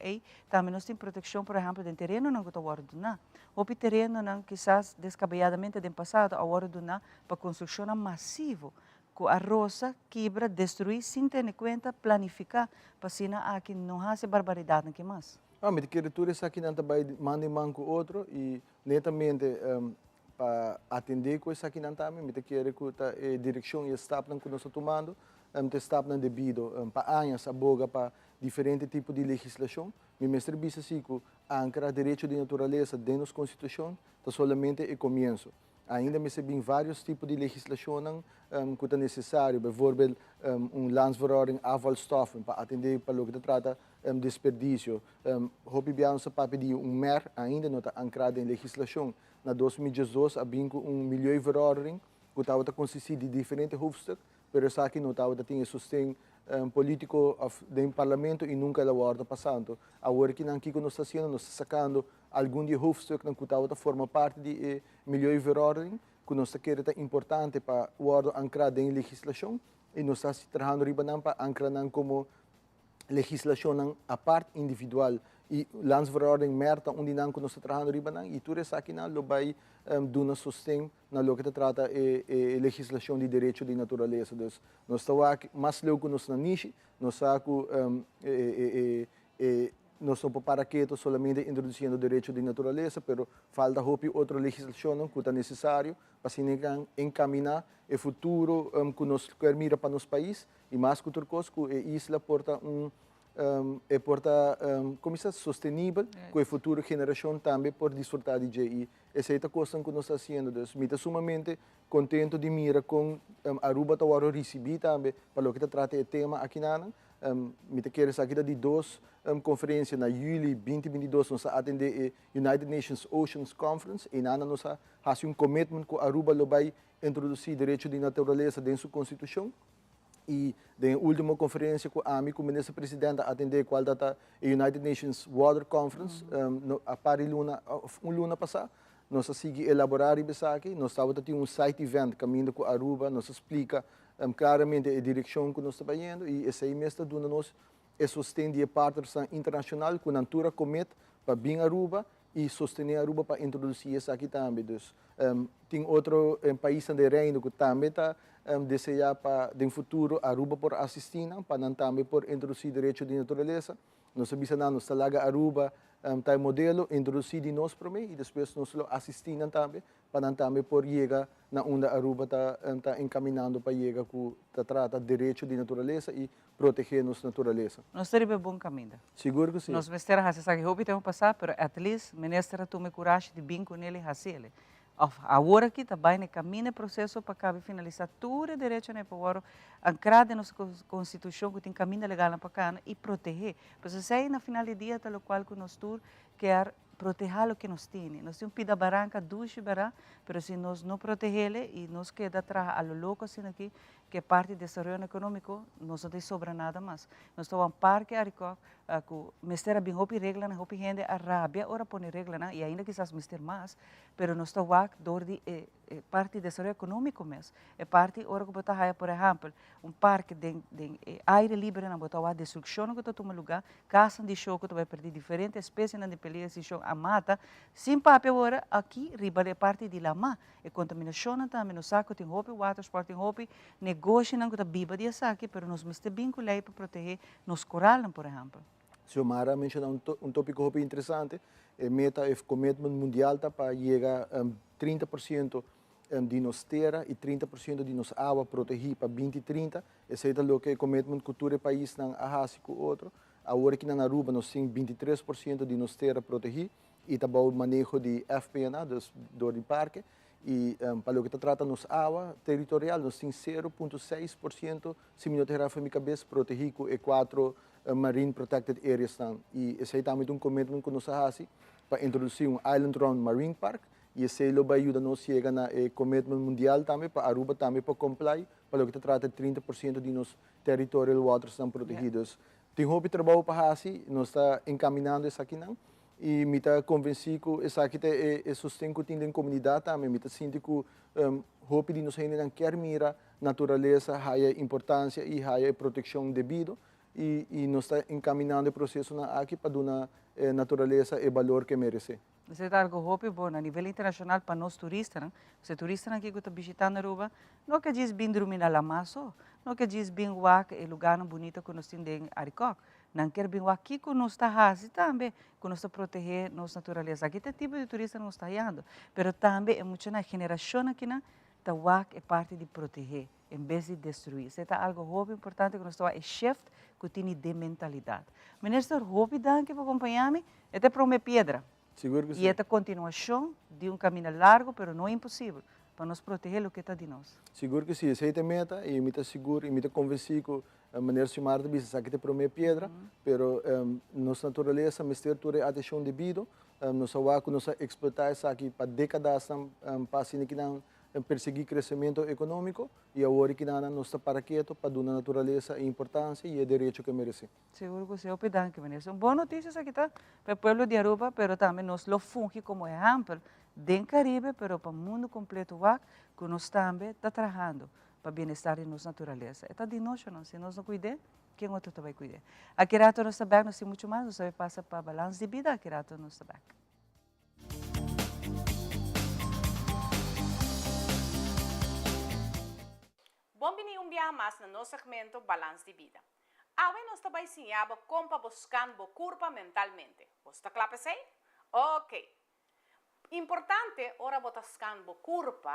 também nós temos proteção, por exemplo, do terreno não que está ordenado. O terreno não quizás descabeadamente do passado a ordenado para construção massiva. Que a roça quebra, destruir, sem ter em conta, planificar, para que não haja barbaridade aqui mais. Mas que retura essa aqui não vai mandar mão com outro e netamente para atender com essa aqui não também, me quer que a direção e a staff que nós estamos tomando, te staff não devido para anos a boga para diferentes tipos de legislação. Me mestre disse assim que ancora direito de natureza dentro da Constituição, é solamente o começo. Ainda me se vários tipos de legislação que é necessário, por exemplo, landsverordening afvalstoffen para atender para o que trata desperdício. Hopi bianca para pedir mer ainda não está ancrado em legislação. Na 2012 havia milieuverordening que estava a consistir de diferentes hoofdstukken, mas essa aqui não estava tinha sustento político do parlamento e nunca ela estava passando. Agora que nós estamos fazendo, nós estamos sacando algum de hoofdstukken que estava forma parte de milieuverordening, que nós queremos é importante para o ancrado em legislação e nós estamos trabalhando para ancrar como legislação a parte individual e landsverordening merta onde nós estamos trabalhando e tudo isso aqui não vai dar sustento na lo que trata a legislação de direito de natureza. Então, nós estamos aqui mais logo nós na niche, nós estamos para que solamente introduzindo o direito de natureza, mas falta outra legislação que é necessário para encaminhar o futuro que nós queremos para nosso país e mais que outra coisa, que a isla porta como se sustentável, que a futura geração também pode desfrutar de GI. Essa é a coisa que nós estamos fazendo. Estou sumamente contente de mirar com a Aruba que recebi também para o que trata o tema aqui na me quero aqui de 2 conferências na julho 2022 nós atender a United Nations Oceans Conference e nós fazemos commitment que a Aruba vai introduzir direito de natureza dentro da sua Constituição. E na última conferência que a minha ministra presidenta atendeu qual data a United Nations Water Conference a Paris luna passada nós seguimos elaborar isso aqui nós estamos tendo site event caminho com a Aruba nós explica claramente a direção que nós estamos indo e essa aí mesmo dona nós é sustento de partners internacional que a Natura comete para vir a Aruba e sostener a Aruba para introduzir isso aqui também. Tem outro país do reino que também está desejar para no futuro a Aruba por assistir, para também por introduzir direito de natureza. Nós sabemos que nós Aruba tem modelo introduzir de nós para mim e depois nós assistimos também para também por chegar na onde a Aruba está encaminhando para chegar com trata direito de natureza e proteger nossa natureza. Nós estamos em bom caminho. Seguro que sim. Nós ministra hace sabe que temos passar, pero at least ministra tome coragem de vir com ele hacer. Agora que também no caminho processo para cabe finalizar tudo o direito né para ancrar na nossa Constituição que tem caminho legal para cá e proteger. Porque se na final do dia tal qual que nós quer proteger o que nós temos. Nós temos pida barranca, duche bará, mas se nós não protegê-lo e nós queda atrás a lo louco assim aqui, que é parte do desenvolvimento econômico, nós não tem sobra nada mais. Nós estamos um parque arico, que mister bem hopi regla na hopi gente a rábia, ora põe regla na e ainda quizás mister mais, pero nós estamos dor de parte do desenvolvimento econômico mesmo. É parte ora que botar por exemplo, parque de aire livre na botar a destruição que está tomando lugar, caça de show que vai perder diferentes espécies de peligro de show a mata, sem papel agora aqui riba é parte de lama, e contaminação também no saco tem hopi, water sport tem hopi, negócio não que está biba de saque, pero nós mister vinculei para proteger nos corais, por exemplo. Xiomara mencionou tópico muito interessante. A meta é o commitment mundial para chegar a 30% de nossa terra e 30% de nossa água protegida para 2030. Esse é o que o commitment cultura país não arrasa com o outro. Agora aqui na Aruba nós temos 23% de nossa terra protegida e também o manejo de FPNA, do parque. E para o que trata nos água territorial, nós temos 0,6% se me não terá a minha cabeça protegido e 4 Marine Protected Areas. E esse é também um commitment que nós fazemos para introduzir Island Round Marine Park. E esse vai ajudar nós a chegar na commitment mundial também, para Aruba também para comply, para o que trata 30% de nossos territorial waters estão protegidos. Tem hobby trabalho para fazer, nós está encaminhando isso aqui não. E me está convencido que isso aqui é sustento que tem na comunidade também. Me está sentindo que hobby de nós ainda não quer mirar natureza, a importância e a proteção devida. E nós está encaminhando o processo aqui para dar a natureza o valor que merece. Isso é algo hobby bom a nível internacional para nós turistas. Se turistas que estão visitando Aruba, não quer dizer bem dormir na Lamaço, não quer dizer bem o lugar bonito que nós temos em Aricoc. Não quer bem aqui que nós está fazendo também, que nós está proteger nossa natureza. Aqui tem tipo de turista que nós está indo, mas também é muita na geração aqui na é parte de proteger, em vez de destruir. Isso é algo hobby importante que nós está é shift que tem de mentalidade. Ministro, hobby danke para acompanhar-me, é para uma pedra. Seguro que sim. E é a continuação de um caminho largo, mas não é impossível, para nos proteger o que está de nós. Seguro que sim, essa é a meta, e me está seguro, e me está convencido que a maneira de chamar de business aqui para uma pedra, mas nossa natureza, mistério, toda a atenção devida, nós vamos explotar isso aqui para décadas, para assim que não perseguir crescimento econômico, e agora que não nós está para quieto, para dar a natureza a importância e o direito que merece. Seguro que sim, eu pedanque, São boas notícias aqui tá para o povo de Aruba, mas também nós lo funge como exemplo do Caribe, mas para o mundo completo, que nós também está trabalhando para o bem-estar de nossa natureza. É de nós, não? Se nós não cuidamos, quem outro vai cuidar? Aqui rato nós sabemos, nós temos muito mais, nós sabemos passar para balanço de vida, aqui rato nós sabemos. Bom dia, dia mais no nosso segmento Balanço de Vida. Agora nós também ensinamos como buscar o corpo mentalmente. Você está claro para isso? Ok. Importante, ora buscar o corpo,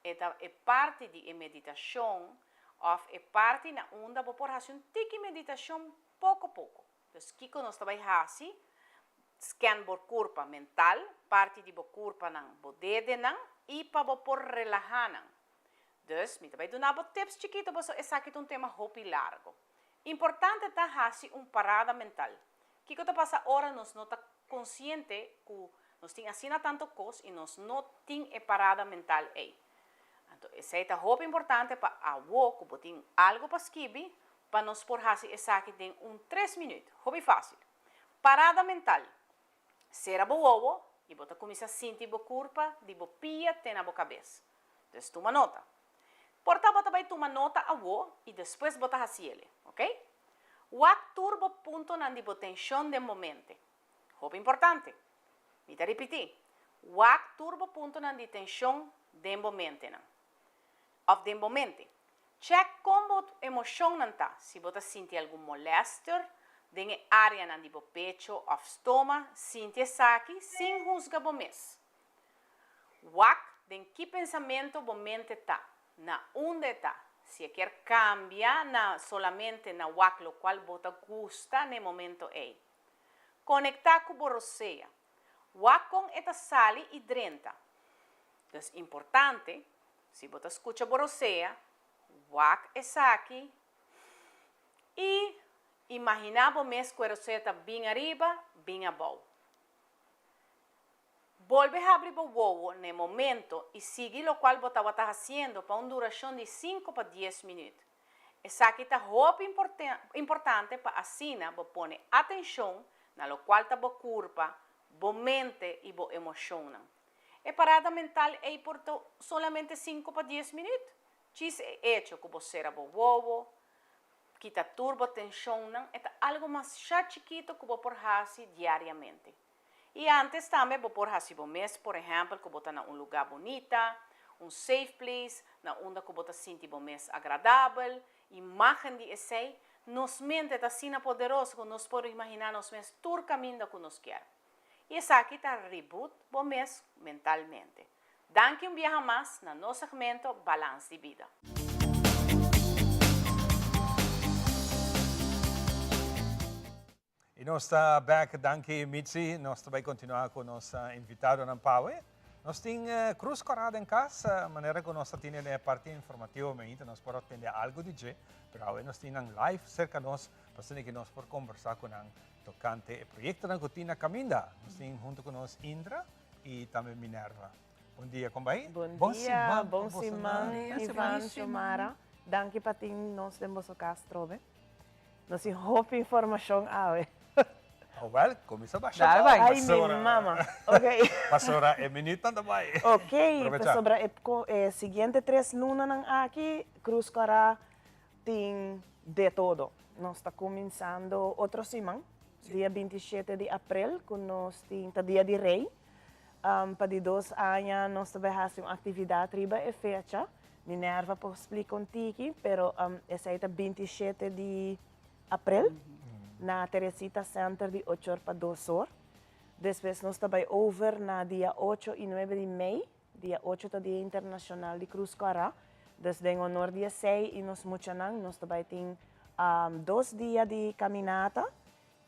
é parte de meditação, ou é parte na onda, vou fazer um tique meditação pouco a pouco. Então, o que nós também fazemos? Scan o corpo mental, parte do corpo na dedo e para por relajar. Dus, me também dou tips chiquito, mas esse aqui é um tema hobby largo. Importante é fazer uma parada mental. O que passa hora nós não estamos conscientes que nós temos assim tanto coisa e nós não temos a parada mental aí. Então, esse é hobby importante para a que botem algo para escrever, para nós por fazer esse aqui tem 3 minutos. Hobby fácil. Parada mental. Será boa e você começa a sentir o corpo, de a pia, tem na cabeça. Então, toma nota. Portanto, você vai tomar nota e depois você vai fazer ele, ok? O turbo ponto na tensão de momento. Hobby importante. Me repetir. O turbo ponto na tensão de momento. Of de momento. Check como a emoção não está. Se você sente algum molestor, na área do pecho ou estômago, sente isso aqui sem juzgar o mês. De que pensamento o mente está. Na onde está. Se quer cambiar solamente na WAC, lo qual você gosta no momento aí. Conectar com você. WAC com esta sala e drenta. Então, é importante, se você escuta você, WAC é aqui. E imaginar o mês que você está bem arriba, bem abaixo. Volve a abrir o ovo no momento e siga o qual você está fazendo para uma duração de 5 para 10 minutos. Essa aqui é muito importante para assim você pôr atenção no qual está o corpo, a mente e a emoção. A parada mental é por solamente 5 para 10 minutos. Isso é hecho que você abre o ovo, quita turbo tensão, é algo mais chiquito que você fazer diariamente. E antes também vou por fazer o mês, por exemplo, que você está em lugar bonito, safe place, onde você sente o mês agradável, imagem de esse, nos mente está assim poderoso que nós podemos imaginar nos mês todo o caminho que nós queremos. E esse aqui está reboot o mês mentalmente. Danke viaje mais no nosso segmento Balanço de Vida. E nós está back, danke Mitzi, nós também continuar com nosso invitado na Paue. Nós temos cruz corada em casa, maneira que nós temos a parte informativa, nós podemos atender algo de dia, mas nós temos live cerca de nós, para que nós podemos conversar com o tocante o projeto da Cotina Caminda. Nós temos junto com nós Indra e também Minerva. Bom dia, como vai? Bom Simão, Ivan, Xiomara. Danke para nós de Moço Castro. Nós temos roupa informação. Well, começa a baixar. Ai, minha mama. Ok. Pastora, é menina também. Ok, sobre a seguinte 3 lunas aqui, Cruz Corá tem de todo. Nós estamos começando outro semana, dia 27 de abril, que nós temos o Dia de Rei. Para 2 anos, nós também fazemos uma atividade riba e fecha. Minerva pode explicar contigo, mas essa é o 27 de abril. Na Teresita Center de 8 horas para 2 horas. Depois nós também over na dia 8 e 9 de maio, dia 8 é o Dia Internacional de Cruz Corá. Desde o honor dia 6 e nós nós também temos 2 dias de caminata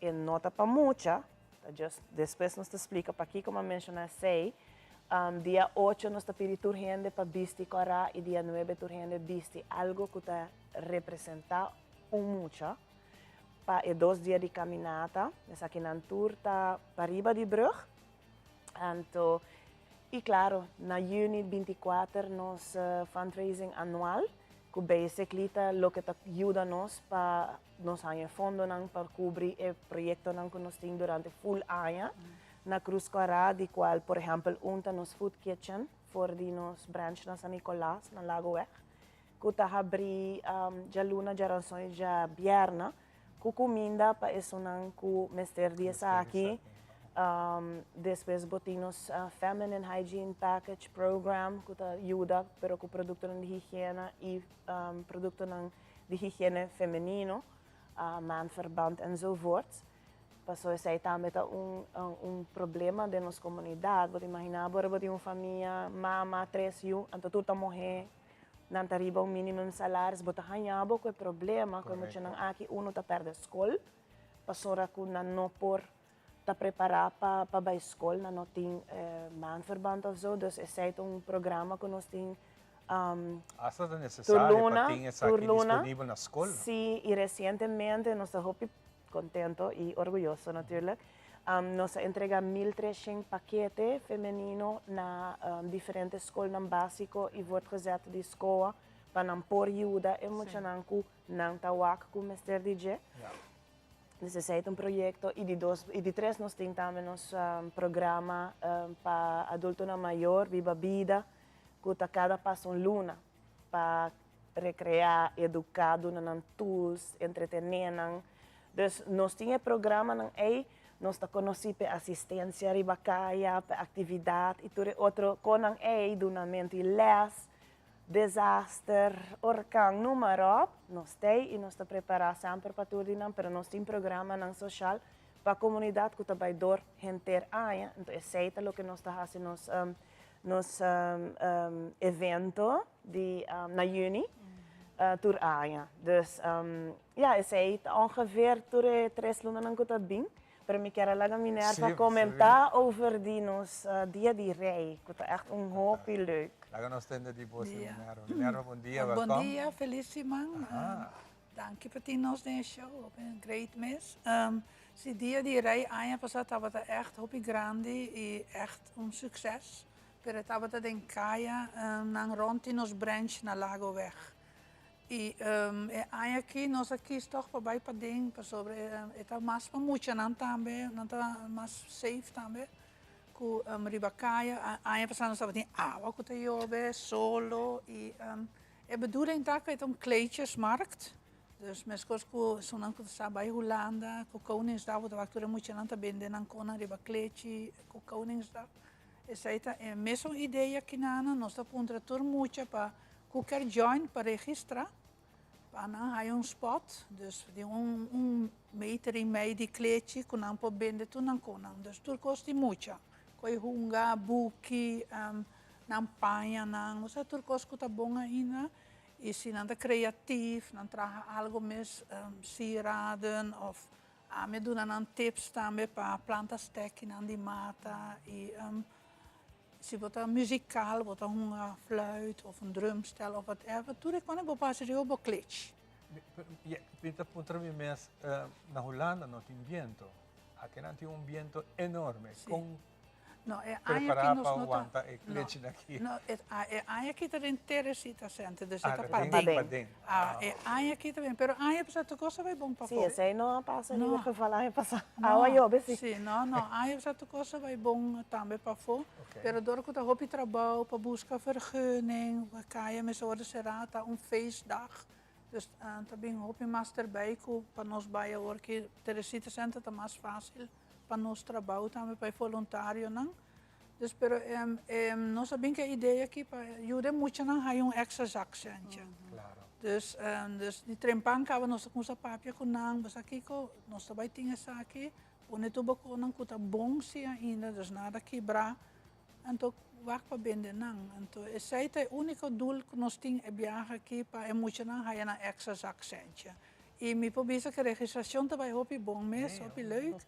e nota para muita. Depois nós explica para aqui como mencionar 6. Dia 8 nós pedimos turgente para bisti Corá e dia 9 turgente bisti algo que está representa mucha. Para 2 dias de caminata, nós aqui na tour está para riba de Brug. E claro, na junho 24 nós fundraising anual, que basically o que ajuda nós para nós ganhar fundo para cobrir o projeto que nós temos durante o full ano. Na Cruz Corá, de qual, por exemplo, nos food kitchen, for de nos branch na San Nicolás, na Lago Weg, que está abri já luna, já ranções, já bierna, com comida para isso não com mestre dias aqui. Depois botamos Feminine Hygiene Package Program, que ajuda pero com produto de higiene e produto de higiene feminino, manverband enzovoort. Passou esse aí também problema da nossa comunidade. Você imagina, agora você tem uma família, mama, 3 anos, então tudo está morrendo. Não arriba o mínimo salário, você ganha com problema, como você não aqui, está perdendo a escola, passou a não por está preparado para a escola, não tem manverband ou so, então esse é programa que nós temos. Essa é necessário para ter isso aqui disponível na escola? Sim, e recentemente nós estamos contentes e orgulhosos, naturalmente. Nós entregamos 1.300 paquetes femininos na diferentes escolas básicas e wordt gezet de escola para não pôr ajuda emocional não tawak com mestre DJ. Esse é projeto e de 3 nós temos também nosso programa para adulto na maior, Viva Vida, que cada passo luna para recrear, educar, dar tools, entretener. Então, nós temos programa aí. Nós conhecemos assistência, ribacaia, atividade e tudo outro com donamento e les, desastre, orcão, número, nós temos e nós preparamos sempre para tudo, mas nós temos programa social para a comunidade que também dor gente aí. Então, esse é o que nós estamos fazendo nos evento de na juni. Tur aí. Então, esse é ongeveer 3 lunas que está bem. Para me quero lá Minerva comentar over die nos Dia de Rei, que é echt hoop leuk. Lá nós temos de boa Minerva. Minerva, bom dia, welkom. welkom. Bom dia, felicimang. Dank je voor die nos deze show, op een great miss. Si Dia de Rei, ano passado estava echt hoop grande e echt succes. Pero estava em Caia, nang rond nos branch na Lago Weg. E aqui, nós aqui estamos para ding, para sobre, está mais para muito, não também, não está mais safe também, com ribacaia, aí passando nós estamos água que está solo e a bedoeling daar é kleedjesmarkt, dus met coisas que são não que está bij Holanda, com Koningsdag, wat we moeten não também de não com riba kleedje, com Koningsdag, essa é mesmo ideia que nós estamos contratar muito para qualquer join para registrar. Para há spot, dus die meter e meio de kleedje, que não pode vender, tu não conam. Dus tudo custa muito. Coi hunga, buki, não panha, não. Mas tudo custa bom ainda. E se não é criativo, não traz algo mais sieraden, ou me dão tips também para plantas técnicas de mata e se botar musical, botar uma flauta ou drumstel ou whatever, tudo é quando eu passo de obo klitsch. Pinta punta mes na Holanda não tem vento. Aqui não tem vento enorme. Com no, preparar para aguentar e klitsch daqui. No, aqui está inteira situação, dus Ah, é para dentro. aqui também, pero precisa de coisa vai bom para Sim, esse aí não passa nem o que falar, passa. Não, eu sim. Sim, não, precisa de coisa vai bom também para fora. Pero door que daar op je trabajo, para buscar vergunning, we kan met zo'n serata, feestdag. Dus também op je master bij, para nós bij hoor que Teresita Center tá mais fácil para nós trabalho também para voluntário não. Dus pero nós sabemos que a ideia aqui para ajudar muito não há extra zakcentje. Claro. Dus die trempan kan we nós com essa papia com não, mas aqui co nós também tinha essa aqui, onde tu bacou não cuta bom se ainda, dus nada quebrar. Então wacht para bende não. Então esse é o único doel que nós temos é viajar aqui para emocionar há na extra zakcentje. E me pobisa que a registração também é bom mesmo, é leuk.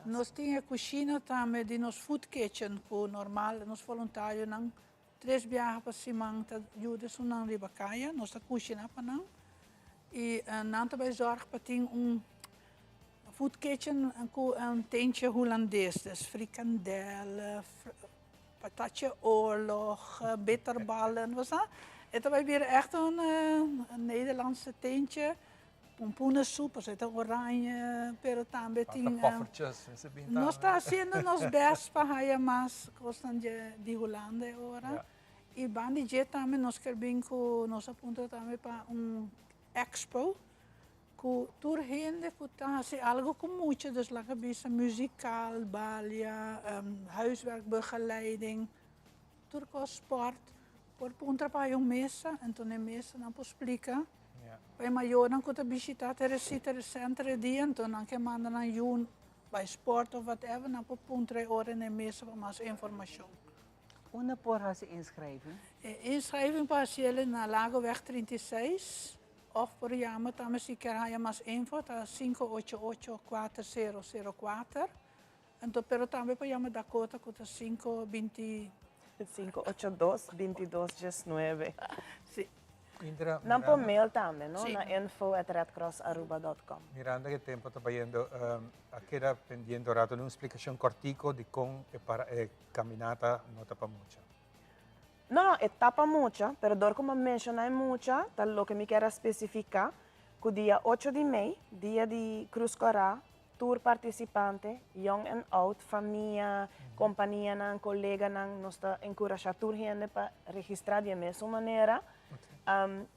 Nós temos a cozinha também de nos food kitchen, que normal, nos voluntários não 3 viagens para cima, ajuda se não de bacaia, nós a cozinha para não. E não também zorg para ter food kitchen com tentje holandês, dus frikandel, patatje oorlog, bitterballen, was dat? Het is weer echt een Nederlandse tentje. Pompoenensoep, er zit oranje, pero também tem. Nós está sendo nos best para a mais gostam de Holanda agora. E bandi je também nós queremos que nós aponta também para expo, que tur gente que tá assim algo com muito, dus lá cabeça musical, balha, huiswerkbegeleiding, tur com sport, por ponta para mesa, então na mesa não posso explicar. Bij majoren kunnen visiteren Teresita Center die en toen dan kan man dan doen bij sport of whatever dan op puntre oren en meeste van maar informatie. Onde por se inschrijven? Inschrijven partiële naar Lagoweg 36 of por llama también si quer mais info tá 588-4004 então pero também por llama Dakota que tá 582-2219. Sim. Não por mail também, não? Na info@redcrossaruba.com. Miranda, que tempo está vendo aqui era pendiente rato uma explicação cortico de como caminata não tapa muito. Não, etapa mucha, pero dor como mencionei mucha, tal lo que me quero especificar, que o dia 8 de maio, dia de Cruz Corá, tour participante, young and old, família, companhia, colega, nós está encorajar tour gente para registrar de mesma maneira.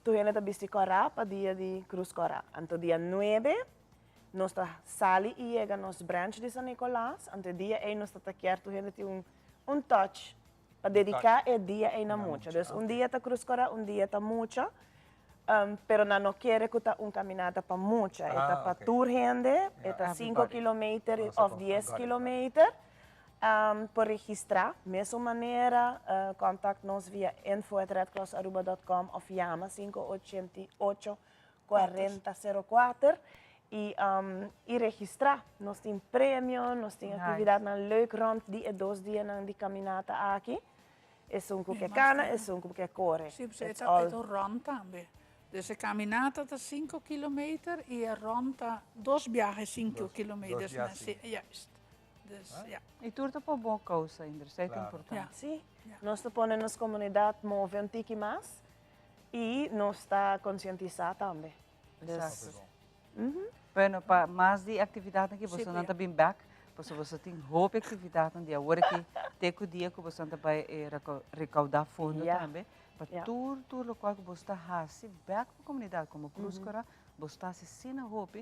Tu gente está Corá para dia de Cruz Corá. Então dia 9, nós está sali e chega nos branch de São Nicolás. Então dia 1 nós está quer tu gente tem touch para dedicar e dia 1 na mucha. Então dia está Cruz Corá, dia está mucha. Pero não quer que tá caminhada para mucha. Está para tour gente, está 5 km ou 10 km. Por registrar, mesma maneira, contact-nos via info@redcrossaruba.com ou chama 588-4004 e registrar. Nós temos prêmio, nós temos atividade leuk rond die 2 dias de caminata aqui. É que cana, é que corre. Sim, é o rond também. Dus a caminata está 5 km e a ronda 2 viagens 5 km. Juist. Dus, E tudo para boa causa, ainda, isso é importante. Sim, nós estamos nas comunidades movendo um pouco mais e nós estamos conscientizados também. Bueno, para mais de atividade que você não está bem back, você tem roupa atividade onde agora que tem o dia que você vai recaudar fundo também. Para tudo o qual você está fazendo back para a comunidade, como Cruz Corá, você está sem roupa.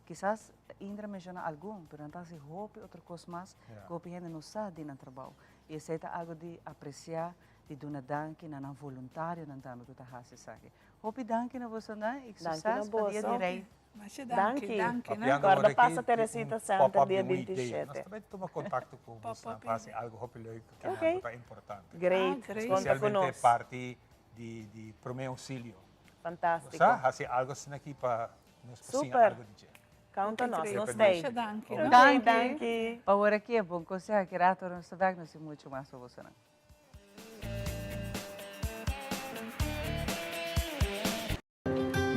Quizás Indra menciona algum, pero então se roupa outra coisa mais, que o gente não sabe no trabalho. E isso é algo de apreciar, de dar danke, não voluntário, não também que está fazendo aqui. Roupa danke na você não, e sucesso para dia de rei. Danke, agora passa Teresita Center dia 27. Nós também tomamos contato com você, faz algo roupa leuk, que é importante. Great, especialmente parte de primeiro auxílio. Fantástico. Faz algo assim aqui para nos fazer algo de jeito. Count on us, Great. no Muchas stay. danke. Okay, danke. Para aqui é bom consejo que rato não está não se muito mais para você.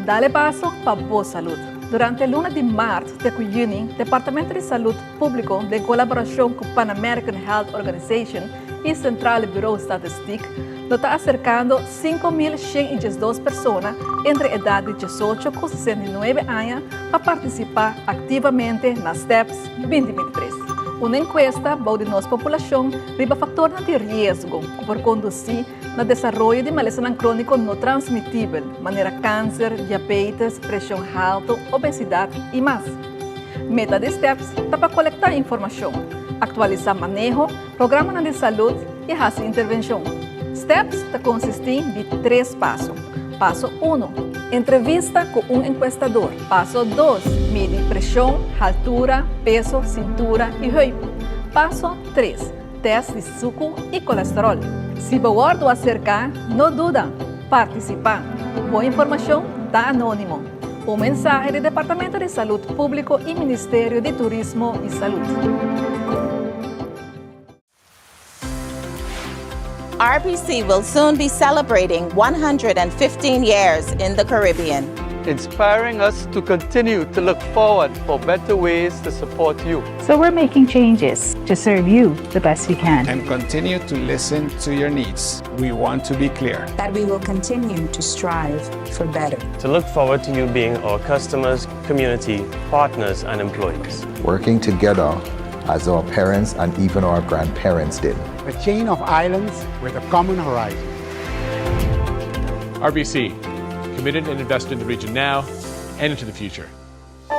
Dale paso para Boa Salud. Durante el lunes de marzo de junio, Departamento de Salud Público, de colaboração com Pan American Health Organization e Central Bureau de Statistic, nos está acercando 5.112 pessoas entre a idade de 18 e 69 anos para participar ativamente na STEPS 2023. Uma encuesta de nossa população riba fatores de risco por conduzir no desenvolvimento de maleza crônico não transmitível, maneira câncer, diabetes, pressão alta, obesidade e mais. Meta de STEPS é para coletar informação, atualizar manejo, programa de saúde e fazer intervenção. STEPS está consistindo de 3 passos. Passo 1, entrevista com um encuestador. Passo 2, medir pressão, altura, peso, cintura e roupa. Passo 3, teste de suco e colesterol. Se você acercar, não duda, participar. Boa informação da Anônimo. Um mensagem do Departamento de Saúde Público e Ministério de Turismo e Saúde. RBC will soon be celebrating 115 years in the Caribbean, inspiring us to continue to look forward for better ways to support you. So we're making changes to serve you the best we can. And continue to listen to your needs. We want to be clear That we will continue to strive for better. To look forward to you being our customers, community, partners, and employees. Working together as our parents and even our grandparents did. A chain of islands with a common horizon. RBC, committed and invested in the region now and into the future. On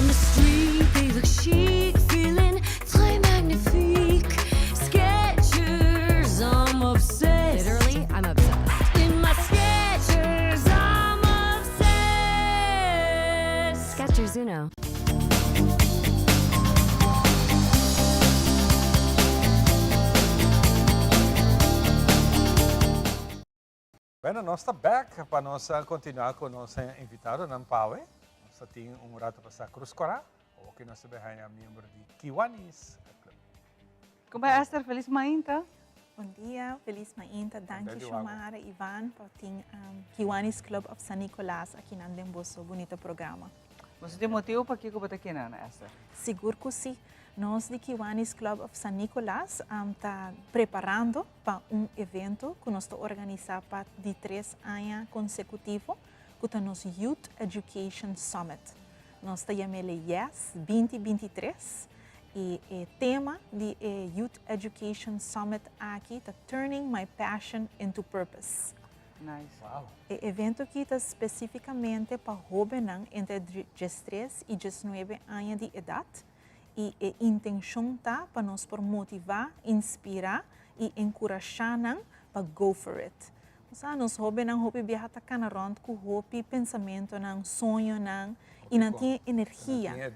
the street, they look chic, feeling très magnifique. Skechers, I'm obsessed. Literally, I'm obsessed. In my Skechers, I'm obsessed. Skechers Uno. Bueno, nós estamos back para nós continuar com o nosso invitado, Nampawe. Nós temos rato para Cruz Cora, ou que nós também é membro de Kiwanis Club. Como é, Esther? Feliz Mainta. Bom dia, feliz Mainta. Danke, Shumara, Ivan, por ter Kiwanis Club of San Nicolás aqui na Demboso. Bonito programa. Você tem motivo para que você está aqui, Esther? Seguro que sim. Nós, de Kiwanis Club of San Nicolás, está preparando para evento que nós estamos organizando de 3 anos consecutivos, que é o nosso Youth Education Summit. Nós estamos chamando YES 2023 e o tema do Youth Education Summit aqui é Turning My Passion into Purpose. Nice. Wow. O evento aqui está especificamente para jovens entre 13 e 19 anos de idade. E a intenção está para nós por motivar, inspirar e encorajar para go for it. Nós jovens não hobby viajar tá na ronda com hobby pensamento não sonho não e não tinha energia.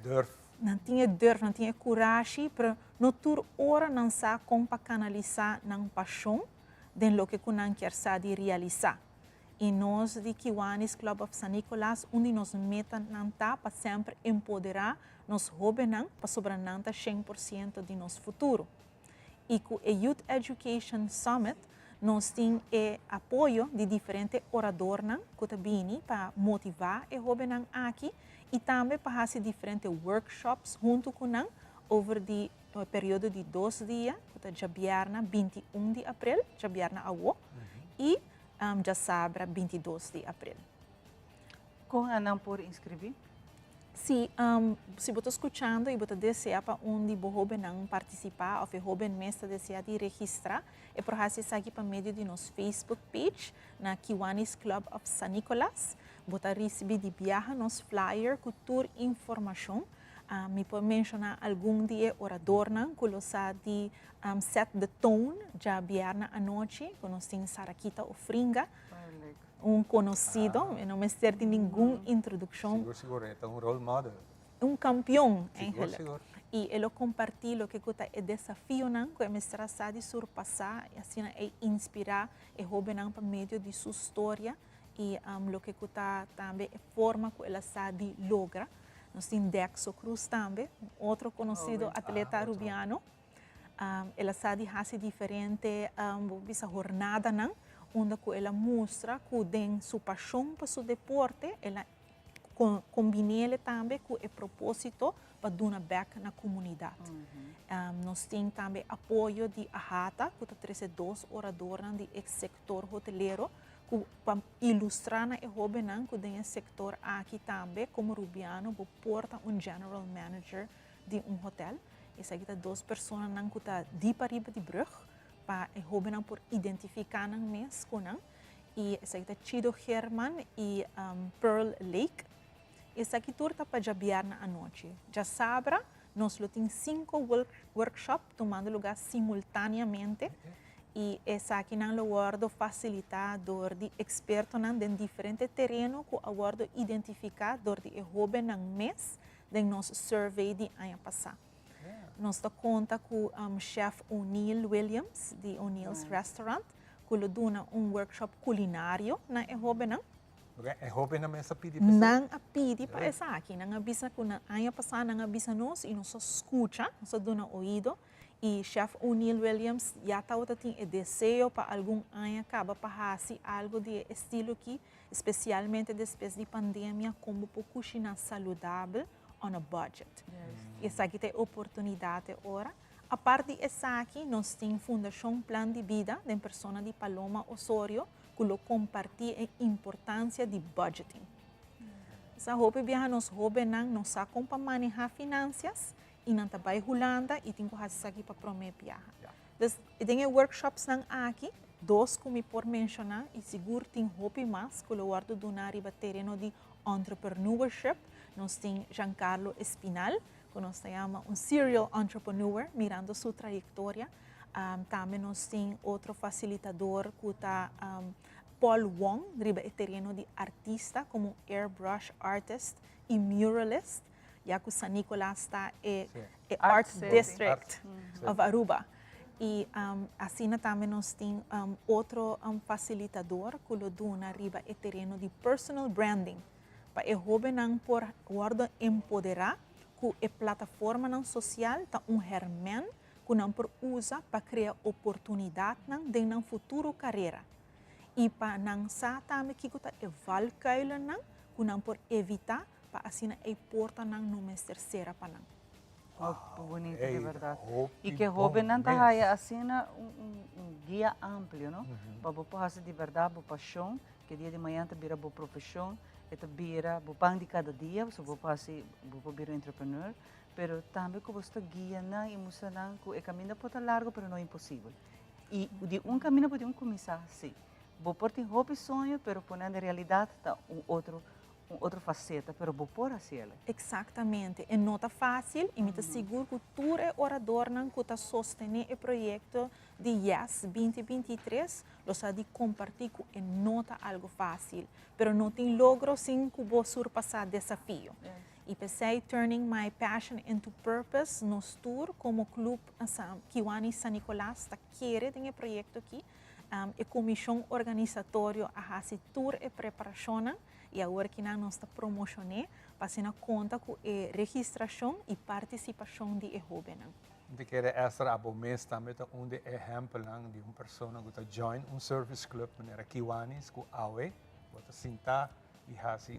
Não tinha durf, não tinha coragem para não ter hora não sa como para canalizar não paixão de lo que não quer de realizar. E nós de Kiwanis Club of San Nicolás, onde nós meta não tá para sempre empoderar nos jovens para sobrananta 100% de nosso futuro. E com o Youth Education Summit, nós temos apoio de diferentes oradores que também para motivar os jovens aqui e também para fazer diferentes workshops junto com nós over o período de 2 dias, que é já 21 de abril, já awo, e já sábado 22 de abril. Como não por inscrever? Sim, se você está escutando e você deseja para onde você não participar, ou você mesmo deseja de registrar, é para você aqui para meio de nosso Facebook page, na Kiwanis Club of San Nicolás. Você receber de viagem nosso flyer com toda informação. Me pode mencionar algum dia orador, que nós de set the tone, já viernes à noite, que nós temos Sarakita Ofringa. Conhecido, não me serve de nenhuma introdução. Seguro, é um role model. Campeão, seguro. E ele compartilha que é desafio que é mostrar de surpassar, e assim é inspirar e jovem para meio de sua história e lo que está também é forma que ela sabe logra. Nós temos Dexo Cruz também, outro conhecido atleta rubiano. Ela sabe fazer diferente essa jornada, onde ela mostra que tem sua paixão para o deporte, ela combina também com o propósito para dar back na comunidade. Nós temos também apoio de AHATA, que está 2 oradores do sector hoteleiro, para ilustrar na hobby que tem o sector aqui também, como rubiano, porta general manager de hotel. Essa aqui 2 pessoas que estão de para de brug, para o hobby por identificar mês com e essa aqui Chido Herman e Pearl Lake. Essa aqui está para jabiar na noite. Já sabra, nós temos 5 workshops tomando lugar simultaneamente. E essa aqui é o awardo facilitador de experto em diferentes terrenos que o awardo identificador de hobby no mês de nosso survey de ano passado. Nós conta com o chef O'Neill Williams, de O'Neill's Restaurant, que lhe dá workshop culinário na hobby. É hobby na mesa pedi para não a pedi para essa aqui, não avisa que na ano passado não avisa nós e nós escuta, nós dá ouvido. E chef O'Neill Williams já tem o desejo para algum ano acaba para fazer algo de estilo aqui, especialmente depois da pandemia, como para cozinhar saudável on a budget. Essa aqui tem oportunidade agora. A parte dessa aqui, nós temos Fundação Plan de Vida, da pessoa de Paloma Osorio, que compartilha a importância de budgeting. Essa hobby viaja nos hobby nos acompanha manejar finanças, e não trabalha Holanda e tenho que fazer aqui para promover viagem. Então, tem workshops aqui, 2 como por mencionar, e seguro tem hobby mais, que eu guardo donar riba terreno de entrepreneurship. Nós temos Giancarlo Espinal, que nós chamamos serial entrepreneur, mirando sua trajetória. Também nós temos outro facilitador, que está Paul Wong, riba terreno de artista, como airbrush artist e muralist. Já que San Nicolás está Art District of Aruba. E assim também nós temos outro facilitador que lhe dá na riba o terreno de personal branding. Para o hobby por guarda empoderar que a plataforma social está hermen que não por usa para criar oportunidade de uma futura carreira. E para não sa também que está evalcuar que não por evitar para assim a porta não numa terceira para não. Bonito, de verdade. E que hobby não está assim guia amplo, não? Para você fazer de verdade, boa paixão, que dia de manhã te vira boa profissão, e te vira boa pão de cada dia, você pode fazer, você vira entrepreneur, mas também que você guia não e mostra que o caminho pode ser largo, mas não é impossível. E de caminho pode começar assim. Você pode ter hobby sonho, mas pondo na realidade está outra faceta, mas vou pôr assim ela. Exatamente. É não fácil e me seguro que tu é orador que está sustentando o projeto de Yes 2023, você de compartilhar que não é algo fácil, mas não tem logro sem que você surpassar desafio. E pensei turning my passion into purpose nos tour como clube Kiwani San Nicolás está querendo o projeto aqui, a comissão organizatória a fazer tour e preparação. E agora que nós estamos promocionando, passando conta com a registração e participação de hobby. De que essa mês também é exemplo de uma pessoa que está join service club na Kiwanis com Awe, que está e faz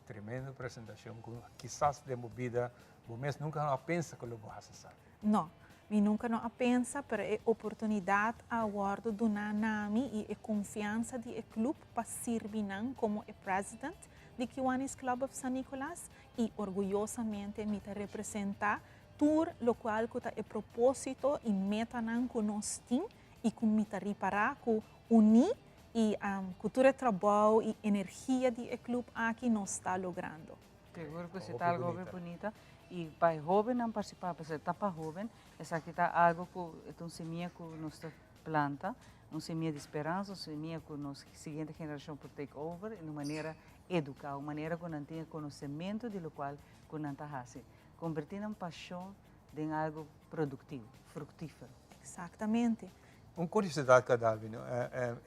tremenda apresentação com quizás de movida, o mês nunca não pensa que eu vou fazer. Não. Eu nunca não pensa, mas é oportunidade a guardo do nami e a confiança do clube para servir como o presidente de Kiwanis Club of San Nicolás e orgulhosamente me representar tour local que é propósito e meta que nós temos e que me reparar que unir e cultura de trabalho e energia do clube aqui nós está logrando. Seguro que você está algo bem bonita. E para jovem não participar, porque está para jovem, essa aqui está algo que é uma semente que nós planta, uma semente de esperança, uma semente que a seguinte geração pode take over, de uma maneira educar, uma maneira que não tenha conhecimento de lo qual que não está fazendo. Convertir em paixão em algo produtivo, frutífero. Exatamente. Uma curiosidade que dá,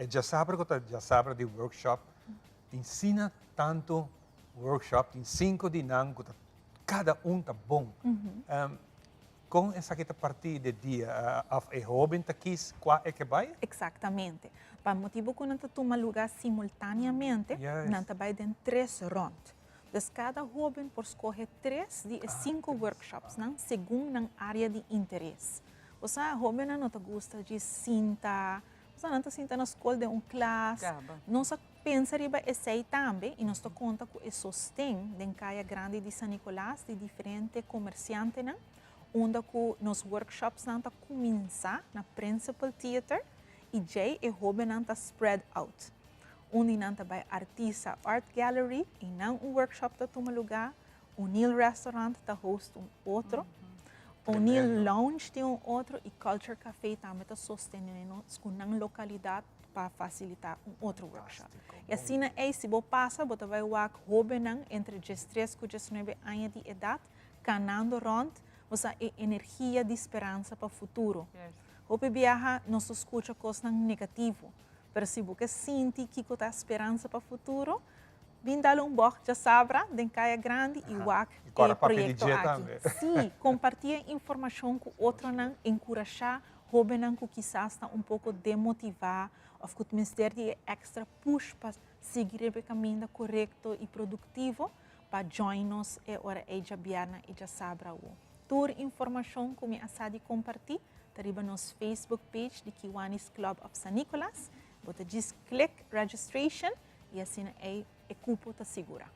já sabe de workshop, ensina tanto workshop, em 5 dinang, cada tá bom. Com essa kita partir de dia, af e jovem tá quis qua é que vai? Exactamente. Para motivo que não toma lugar simultaneamente, não vai em 3 rondas. Então, cada jovem pode escolher 3 de 5 workshops, não? Segundo a área de interesse. Você, jovem, não gosta de cinta, você não cinta na escola de classe. Nós pensamos que esse também, e nós conta com o sostém de caia grande de São Nicolás, de diferentes comerciantes, não? Onde nos workshops não começa na Principal Theater e já é jovem não spread out. Onde não vai artista art gallery e não workshop que toma lugar, o Neil Restaurant está host outro, o Neil Lounge tem outro e Culture Café também está sustentando com uma localidade para facilitar outro workshop. E assim, se você passa, você vai ver jovem entre 13 e 19 anos de idade, canando rond, você é energia de esperança para o futuro. Hope viaja, nós escuta coisas negativas, mas se você sente que você tem esperança para o futuro, vem dar boc já sabra, den caia grande e wak e projeto aqui. Sim, compartilha informação com outro, encorajar jovens que quizás está pouco demotivar, ou que o ministério de extra push para seguir o caminho correto e produtivo, para join-nos e ora já biarna e já sabra. Toda informação que me assadi compartilhar, está no Facebook page de Kiwanis Club of San Nicolas. Você diz click registration e assim é cupo está segura.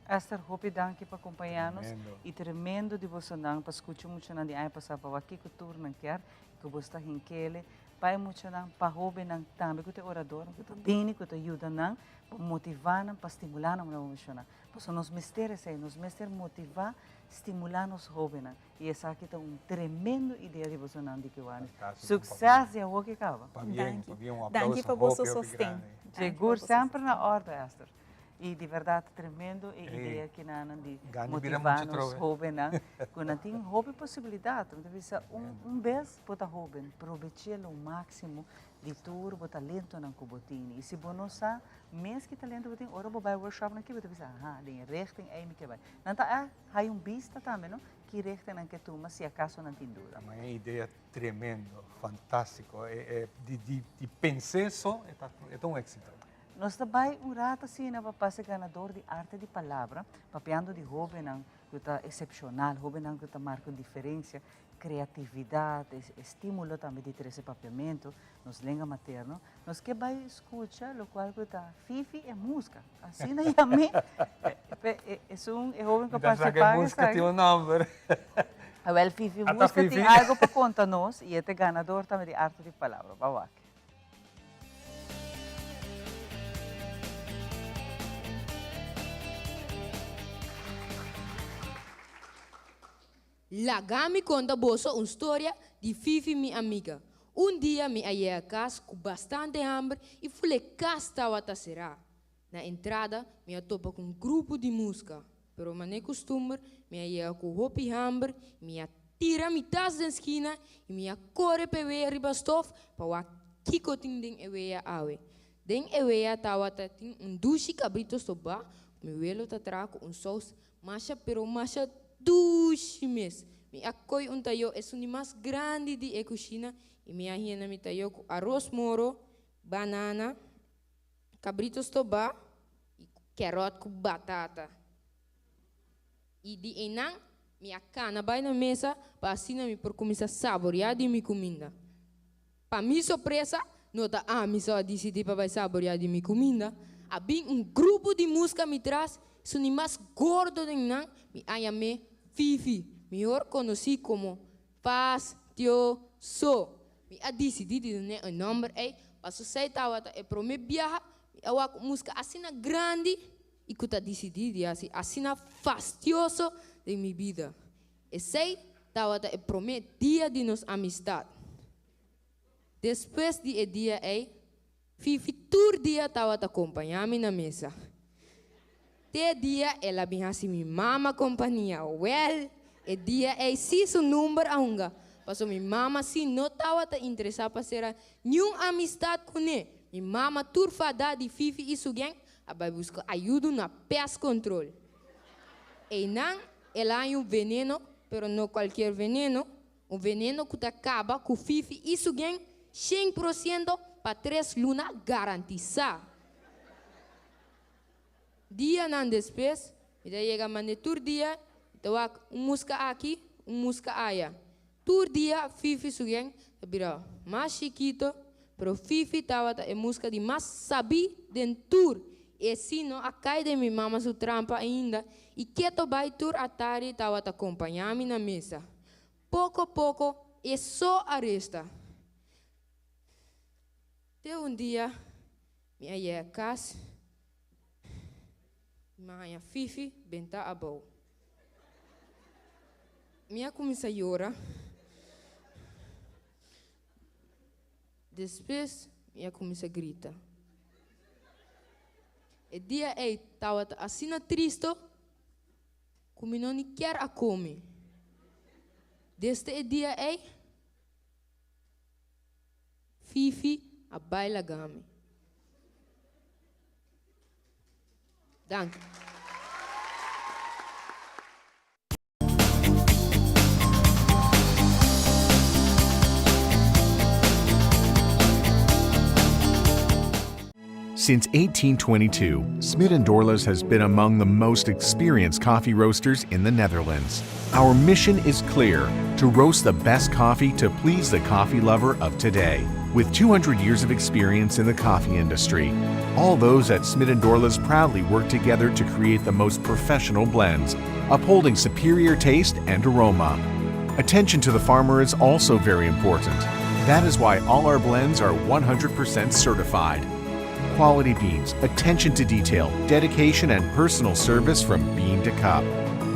Esther, hope danke para acompanhar-nos e tremendo de você não para escutar muito na dia passar para aqui que tour não quer que você está rinkele para muito não para hobby não também que te orador que te dini que te ajuda não para motivar não para estimular não na emocionar. Pois nos mistérios nos mistérios motivar estimular nos hobby não e essa aqui é tremendo ideia de você não de que vai sucesso é o que acaba. Danke para você sustento. Seguro sempre na ordem, Esther. E de verdade, tremendo a ideia que não de motivar nos jovens, que não tem hobby possibilidade. Então, vez para jovem, aproveitar o máximo de todo o talento que você tem. E se você não sabe, mesmo que talento você tem, ora você vai workshop aqui, você vai tem rechten é que vai. Não tá, há vista também, não? Que rechten que tu, mas se acaso não tem dúvida. É uma ideia tremenda, fantástico. De pensar só é tão êxito. Nós também rato assim para ser ganador de arte de palavra, papiando de jovem que está excepcional, jovem que está marcando diferença, criatividade, estímulo também de ter esse papiamento, nos língua materno, nós que vai escutar, o qual que está Fifi é música, assim na Yami, é jovem que participa. Música tem um nome. Well, Fifi, música tem algo para contar nós e é ganador também de arte de palavra, vamos. Lá me conta boso uma história de Fifi, minha amiga. Dia me ia a casa com bastante hambre e fui casa estava a será. Na entrada, me topa com grupo de música. Pero mané costume, me ia com roupa e hambre, me tira mi tas da esquina e me corre para ver riba stof para o kiko ting ding eweia awe. Ding eweia tawa ting dushi cabritos toba, me velo tatraco sauce, pero masha dushi mes. Mi akkoy tayo es un más grande de e cocina e mi ahina mi tayo com arroz moro, banana, cabritos toba e carrot com batata. E de enang mi cana vai na mesa para assim me por começar a saborear de minha comida. Para minha surpresa, nota mi só decidi para saborear de minha comida. Habia grupo de música me traz, sou mais gordo de enang, me ayame Fifi, melhor conheci como Fastioso. Me decidi de dar um nome aí, para sociedade é para me viajar, eu a música assim grande e que eu decidi de assim fastioso de minha vida. Esse é para mim dia de nossa amistade. Depois de dia aí, Fifi todo dia estava acompanhando na mesa. Te dia ela vinha assim minha mama companhia. Well, e dia é se seu número ainda. Passou minha mama se não estava interessada para ser nenhuma amistade com ele. Minha mama turfada de Fifi e sugeng vai buscar ajuda na pest control. E não, ela é um veneno, pero não qualquer veneno. Um veneno que acaba com o fifi, isso ganha 100% para 3 lunas garantizar. Dia não depois, ele chega a tur dia, então música aqui, música aí. Tur dia, fifi sugen, vira mais chiquito, pero fifi estava a música de mais sabi dentro. E se não, a cai de minha mama su trampa ainda, e que to vai tur a tarde estava a acompanhar-me na mesa. Pouco a pouco, é só arresta. Até um dia, minha ia casa, minha fifi benta a boa. Minha começa a chorar. Depois, minha começa a gritar. E dia estava assim triste, como não quer a comer. Desde o dia Fifi a baila game. Danke. Since 1822, Smit & Dorlas has been among the most experienced coffee roasters in the Netherlands. Our mission is clear: to roast the best coffee to please the coffee lover of today. With 200 years of experience in the coffee industry, all those at Smit & Dorlas proudly work together to create the most professional blends, upholding superior taste and aroma. Attention to the farmer is also very important. That is why all our blends are 100% certified. Quality beans, attention to detail, dedication, and personal service from bean to cup.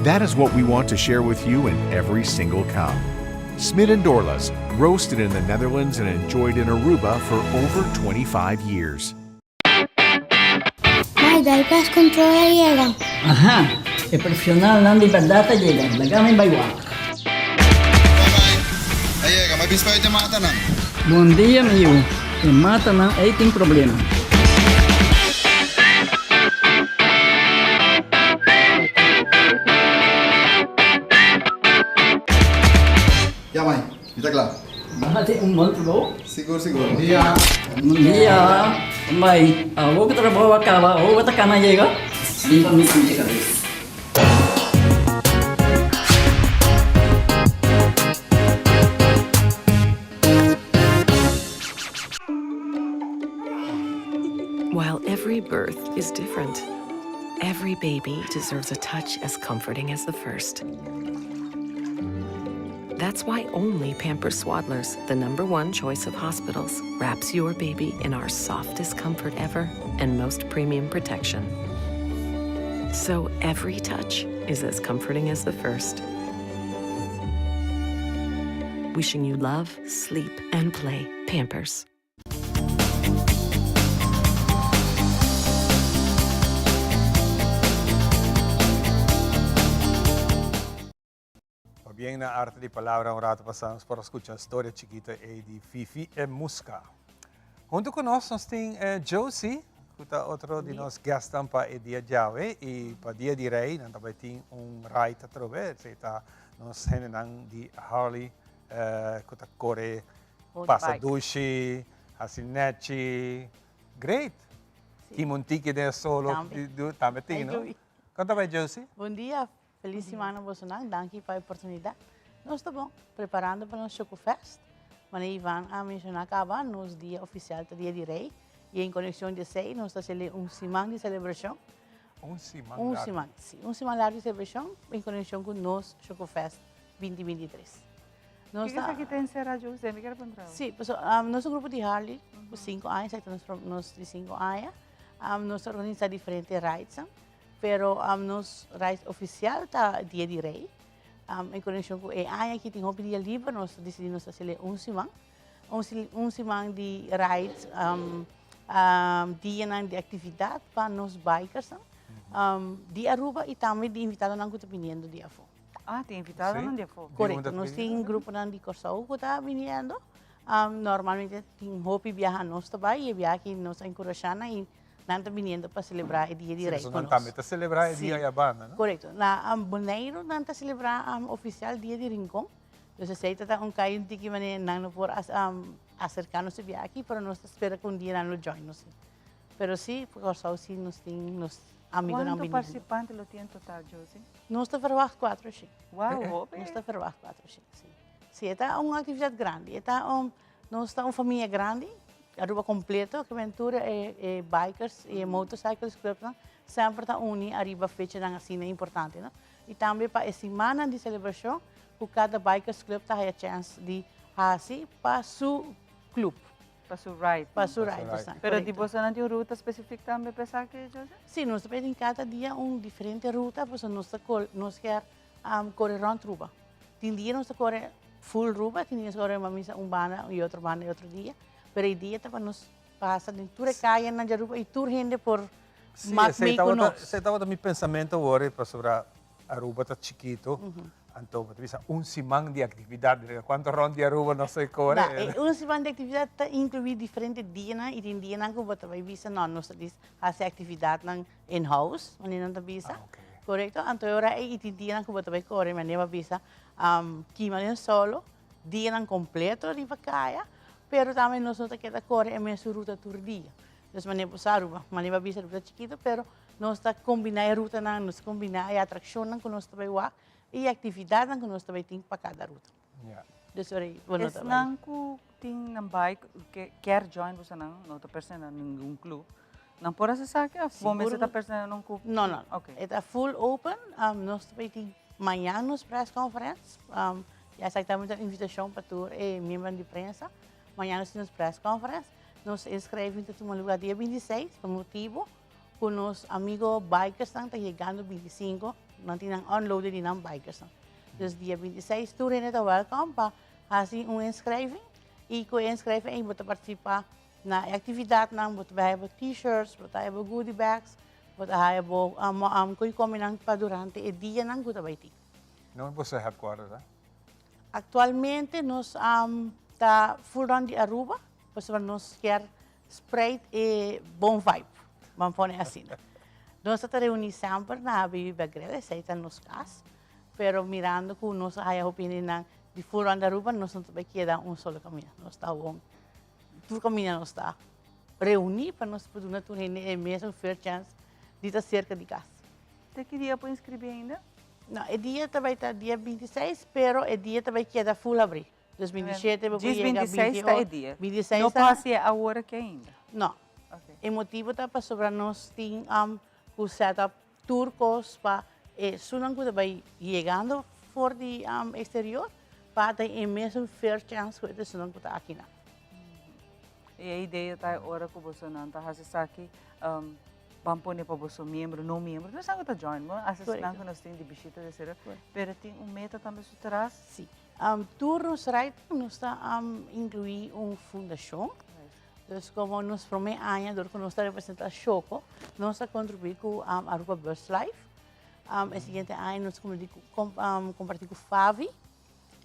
That is what we want to share with you in every single cup. Smit & Dorlas, roasted in the Netherlands and enjoyed in Aruba for over 25 years. Mai, dal pest control llega. Aha, e professional não de verdade llega. Lagame baywak. Llega, mas bispo te mata não. Bom dia, meu. E mata não, aí tem problema. Ya, mãe, está claro. Bahati bom trabalho? Seguro, seguro. Bom dia. Bom dia. Mãe, vou que trabalho acaba, vou que cana chega. Limpa minha cabeça. While every birth is different, every baby deserves a touch as comforting as the first. That's why only Pampers Swaddlers, the #1 choice of hospitals, wraps your baby in our softest comfort ever and most premium protection. So every touch is as comforting as the first. Wishing you love, sleep, and play. Pampers. Bien na arte de palabra, un rato pasamos por escuchar historia chiquita de Fifi e Musca. Junto con nosotros tem Josie, que está otro de nos gastan para el día Jave y para día de rey, nan também tem ride a través, está nos generan de Harley, que está corre, passa dushi, asinete, great. Que montique de solo, também tem, não? Conta bem, Josie. Bom dia. Feliz semana Bolsonaro, danke pela oportunidade. Nós estamos preparando para o Choco Fest. Mas Ivan a mencionar que nos dia oficial do Dia de Rei e em conexão de sei, nós estamos semana de celebração. Semana, sim. Semana de celebração em conexão com nós Choco Fest 2023. Nós aqui tem será José, me quero perguntar. Sim, nós grupo de Harley, 5 anos, nós de 5 anos, nós organizamos diferentes rides. Pero nos rides oficial está Dia de Rei. Em conexão com a que tem um dia livre, nós decidimos fazer semana de rides, dia de atividade para nós bikers. De Aruba e também de invitado não que está vindo dia fora. Ah, tem invitado não dia fora? Correto, nós temos um grupo de Corsau que está vindo. Normalmente tem hobby viajar nós também e viajar que nós encorajamos e nanta viniendo para celebrar el Día de Rey. Sì, non tamita celebrare il Dia Yabana, no? Correcto. Na Bonaire nanta celebrar oficial Día de Rincón. Entonces ahí está un cayo un tiki mané nano por acercarnos a aquí, pero no se espera que un día nano join nos. Pero sí, por eso sí nos amigos ¿Cuántos participantes lo tienen total, Josie? Nós está verwacht 4, sim. Uau, Nós está verwacht 4, sim. Sim, é uma atividade grande. Nós está uma família grande, Aruba completo, que aventura é bikers e motorcycles club, sempre está uni arriba fecha na assim é importante, não? E também para a semana de celebração, o cada bikers club está a chance de assim para seu clube. Para su ride. Para su ride. Pero di você não tem ruta específica também para que José? Sim, nós temos cada dia uma diferente ruta, pois nós quer correr round Ruba. Tem dia nós corre full Ruba, tem dia nós corre bana e outro dia. Pero o dia para nós passa de toda a caia na Jaruba e toda gente por Você estava no meu pensamento agora sobre Aruba tá chiquito. Então, semana de atividade. Quanto round de Aruba não sei qual é? Semana de atividade inclui diferentes dias e tem dias que você vai ver nós fazemos atividade in-house, onde não visa. Correto? Então, agora tem dias que você vai correr, mas não vai visa que solo, dia completo de vacaia, pero também nós não queremos correr a mesma ruta todo dia. Então, mas não vai Aruba, mas não vai visa ruta chiquito, pero nós combinamos a ruta, nós combinamos a atração que nós vai lá. E a atividade que nós também temos para cada ruta. Se não tem um bike que quer join você não outra pessoa em clube, não pode acessar que vamos essa pessoa num clube. Não. É full open. Nós também temos amanhã nos press conference. Já aceitamos a invitação para todos os membros de imprensa. Amanhã nós temos press conference. Nós inscrevemos em um lugar dia 26 por motivo que nossos amigos bikers estão chegando 25. Não tem unloaded de bikers. Então, dia 26, tu está welcome para fazer inscreving. E com inscreving, você participar na atividade, você vai ter t-shirts, você vai ter goodie bags, você vai ter comer para durante o dia que você vai ter. Não é você headquarters, né? Atualmente, nós estamos full run de Aruba, porque nós queremos spread e bom vibe. Vamos pôr assim. Nós estamos reunidos sempre na Baby Bagrela, essa é a nossa casa. Pero mirando que nós a opinião de full run de Aruba, nós não temos que dar solo caminho. Nós estamos todo caminho nós está reunido para nós poder ter a mesma fair chance de estar cerca de casa. Você queria para inscrever ainda? Não, o dia vai estar dia 26, pero o dia vai quedar full abrir. 2027 vai chegar 26 está o dia. 26 não passa a hora que ainda. Não. O motivo está para sobre nós tem o setup turcos para se não vai chegando fora do exterior para ter a mesma fair chance que se não está aqui não. E a ideia está agora que você não está fazendo aqui vamos pôr para você membro, não membro, não sabe que está join, mas não que nós temos de visita de ser, mas tem meta também se traz. Sim. Turnos right nós está incluir fundação. Então, como nos primeiro ano, durante nós representamos Choco, nós contribuímos com a Aruba Bus Life. O seguinte ano, nós compartilhamos com o Favi.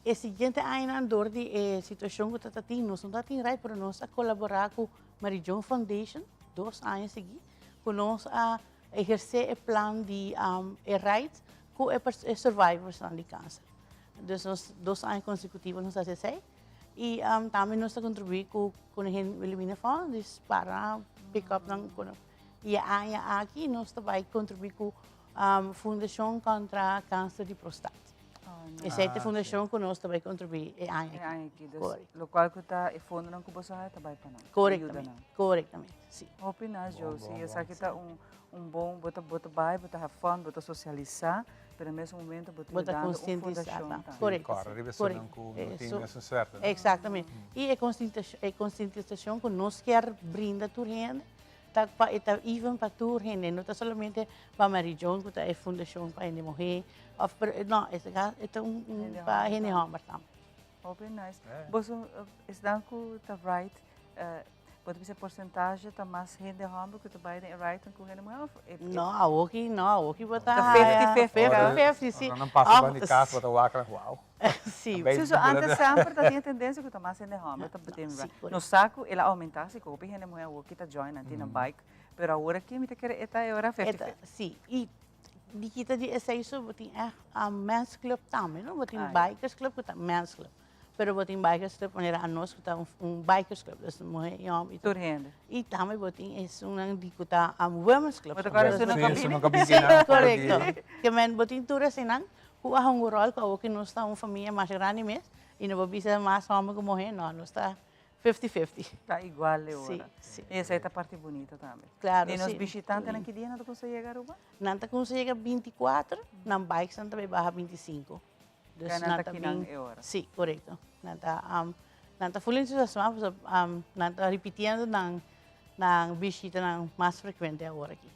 O seguinte ano, durante a situação que nós temos, nós não temos right, mas nós colaboramos com a Marijon Foundation, 2 anos seguidos, para nós exercer o plano de rights com os survivors de câncer. Então, nós 2 anos consecutivos nós fazemos. E também nós contribuímos com o Elimina Fund para pick-up. E aqui nós também contribuímos com a Fundação contra Câncer de Próstata. Essa é a fundação que nós também contribuímos. O qual que está o fundo não que você também para nós. Corretamente, sim. Opina, Josie. Essa aqui está bom, bota vai, bota have fun, bota socializar. Pero nesse momento, bota conscientizar. Correto. Certo. Exatamente. E a conscientização que nós queremos brindar a gente, está even para a gente, não está somente para a Marijon, que é a fundação para a mulher, não, é para a gente homem também. Open nice. Você está com o right, pode ser porcentagem, está mais gente homem que está bem right com gente mulher? Não, aqui bota 50-50. Sim. Não passa bem de casa, bota o acra, uau. Sim. Se antes sempre tinha tendência que está mais gente homem, está bem right. No saco, ela aumentasse, que o gente mulher aqui está join, na bike, Pero ahora que me te quiere esta hora 50. Sim, e die kita di essência botin men's club também, não botin Ah, bikers club que tá men's club. Pero botin bikers club maneira a nós que tá bikers club, das mulher e homem. Turhende. E também botin di que tá women's club. Mas agora você não Sim, correto. Que men botin tour senang, ku ahong rol ka que nós tá família mais grande mesmo, e não bisa mais homem que mulher, não, nós tá 50-50. Está igual agora. Sim, sim. E essa é a parte bonita também. Claro, E nos sim. visitantes, naquele dia, não consegue chegar a Nanta consegue 24, na bikes nanta vai barra 25. Dus Kaya nanta kinang bin- hora. Sim, correto. Nanta full entusiasmo, nanta repetindo ng visita ng mais frequente agora aqui.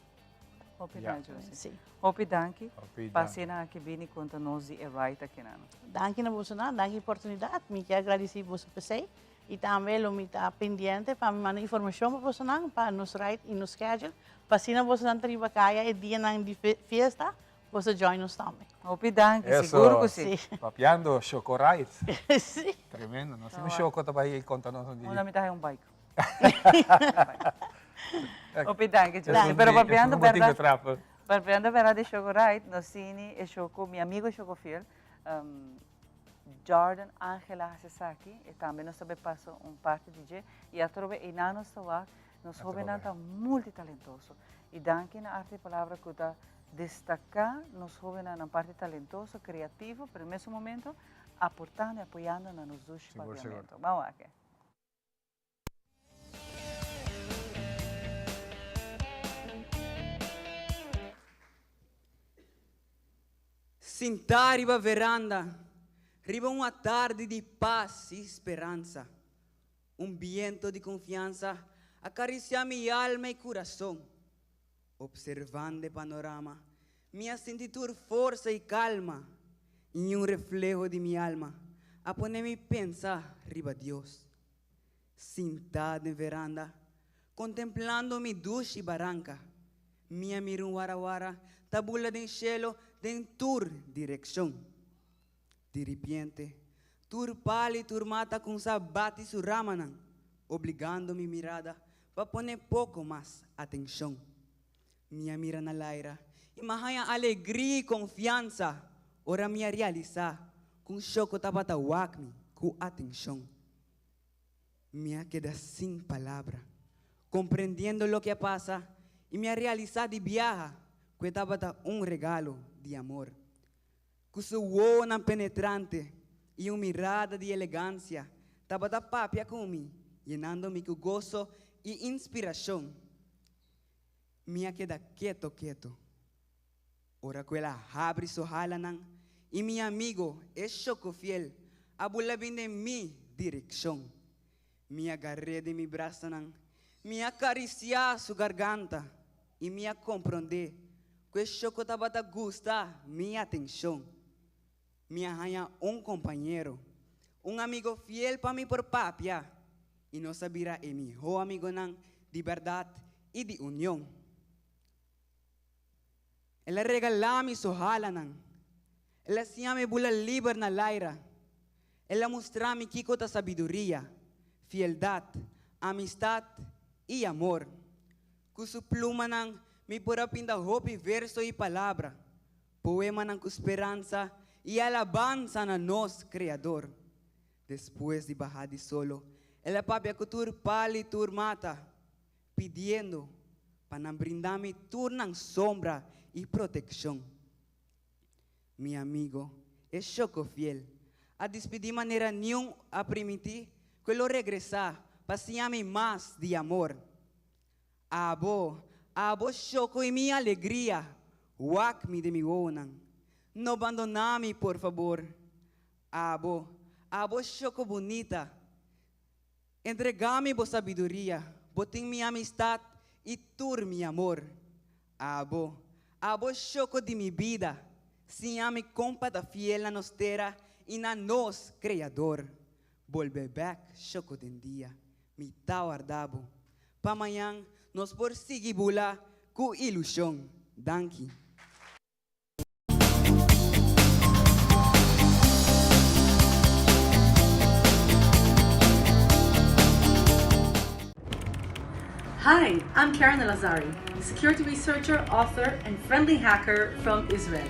Hopi Yeah. na, Josie. Sim. Hopi danki. Hopi Passei na que bini conta nós e right aqui na. Danke na você na, danke oportunidade, me quer agradecer você pessoal e também lo me tá pendiente para me mandar informação para você não, para nos right e nos schedule, para se não você não tem vacaia e dia não de festa, você join nos também. Hopi danki, Eso, seguro que sim. Papiando, Choco Rides. Sim. Tremendo, no? Ah, Sino Choco também conta-nos um dia. Una mitad es un bike. Hopi danki, Josie. un Pero di- papiando, un botín de verdad. trapo. Papiando, verdad, de Choco Right, no cine, e Choco, mi amigo Choco Fiel, Jordan Angela Hasesaki, e também nós também passamos parte DJ, e a trove e na nossa wak, nós jovens está muito talentoso. E danke na arte palavra que está destacar nos jovens na parte talentoso, criativo, pero nesse momento aportando e apoiando na nos dois paviamentos. Vamos aqui. Sentar riba veranda, riba uma tarde de paz e esperança. Viento de confiança acariciar minha alma e coração. Observando o panorama, minha sentitura força e calma. Em reflejo de minha alma, a poner-me pensar riba Deus. Sentado em veranda, contemplando mi ducha e barranca. Minha mirum warawara, tabula de cielo, de tur direção. De repente, tur pali tur mata com sabate su ramanan, obligando mi mirada para poner pouco mais atenção. Minha mira na laira, e mahaya alegria e confiança, ora minha realizar, com choco tapatawak mi, com atenção. Minha queda sem palavra, compreendendo lo que passa, e minha realizar de viaja, que tapata regalo de amor. Com seu olho penetrante e uma mirada de elegância, tapata papia comigo, llenando-me com gozo e inspiração. Minha queda quieto. Ora que ela abre sua halanan, e meu amigo é Choco Fiel, abula bem de minha direção. Me agarré de mi braço, me acariciar sua garganta, e me compreender que Choco tabata gusta minha atenção. Me arranha companheiro, amigo fiel para mim por papia, e não sabia é meu amigo de verdade e de união. Ela regala-me sua halanan. Ela siya-me bula liber na laira. Ela mostra-me kiko ta sabedoria, fieldade, amistad e amor. Com sua pluma me pura pinda hope, verso e palavra. Poema com esperança e alabança na nós, Criador. Depois de bajar de solo, ela papia kutur pali tur mata, pedindo para brindar-me turnang sombra e proteção. Meu amigo é Choco Fiel. A despedir maneira nenhum a permitir que eu regressar para me mais de amor. Abo Choco e minha alegria, wak-me de mi onang. Não abandonar-me, por favor. Abo Choco bonita. Entregar-me boa sabedoria, botem minha amistad e tur mi amor. Abo Choco de mi vida, sim me compata fiel na nostera e na nos Criador. Volve back Choco den dia, mi tawardabo. Pamanhã nos por seguir bula com ilusão. Danke. Hi, I'm Karen Elazari, security researcher, author, and friendly hacker from Israel.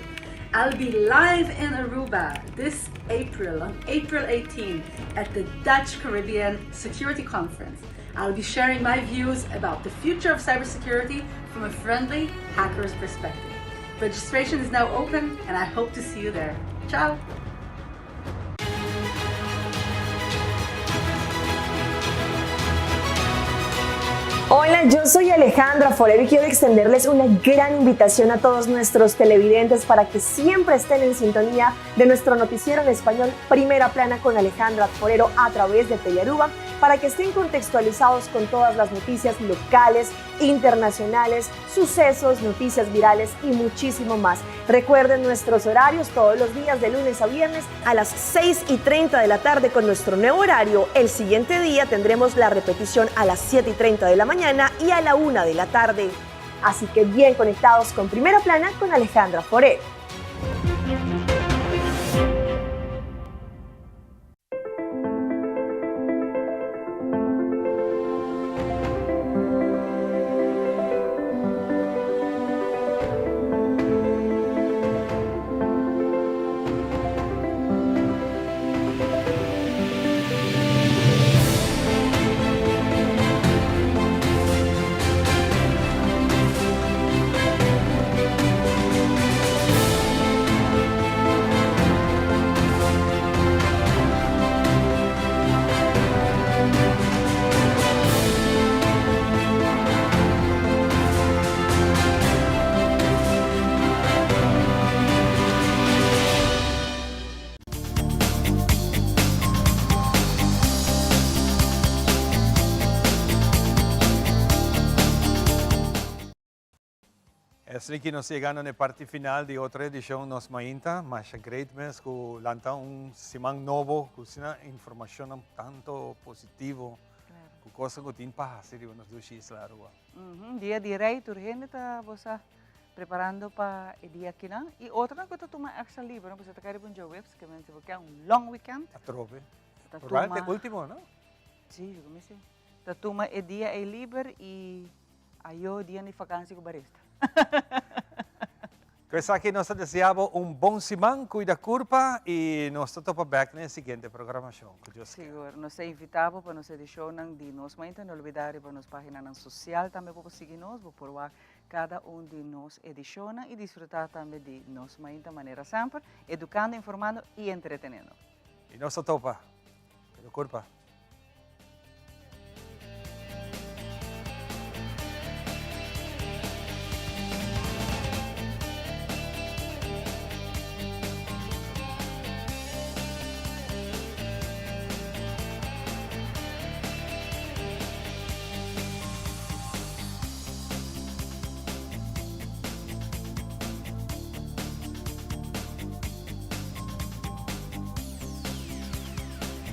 I'll be live in Aruba this April, on April 18, at the Dutch Caribbean Security Conference. I'll be sharing my views about the future of cybersecurity from a friendly hacker's perspective. Registration is now open, and I hope to see you there. Ciao! Hola, yo soy Alejandra Forero y quiero extenderles una gran invitación a todos nuestros televidentes para que siempre estén en sintonía de nuestro noticiero en español Primera Plana con Alejandra Forero a través de Telearuba, para que estén contextualizados con todas las noticias locales, internacionales, sucesos, noticias virales y muchísimo más. Recuerden nuestros horarios todos los días de lunes a viernes a las 6:30 de la tarde con nuestro nuevo horario. El siguiente día tendremos la repetición a las 7:30 de la mañana y a la 1 de la tarde. Así que bien conectados con Primera Plana con Alejandra Forero. Assim que nós chegamos na parte final de outra edição nos mainta, mas é great mes que lanta simang novo, com informação tanto positivo, com coisa que tem para fazer nos dois la rua. Dia de rei, turhen ta bosa preparando para o dia que não. E outra coisa tu mais extra livre, não? Você tá querendo um webs que você quer long weekend. A trove. Provavelmente último, não? Sim, como assim? Ta tuma o dia é livre e aí o dia de vacância com barista. Questa aqui nós desejamos bom semana, cuida curva e nós estamos back na seguinte programação. Seguro, nós invitamos para nos edição de nós, mas não olvidar para nos páginas social também para seguir-nos, para cada de nós ediciona e desfrutar também de nós, mas de maneira sempre, educando, informando e entretenendo. E nós estamos, cuida curva.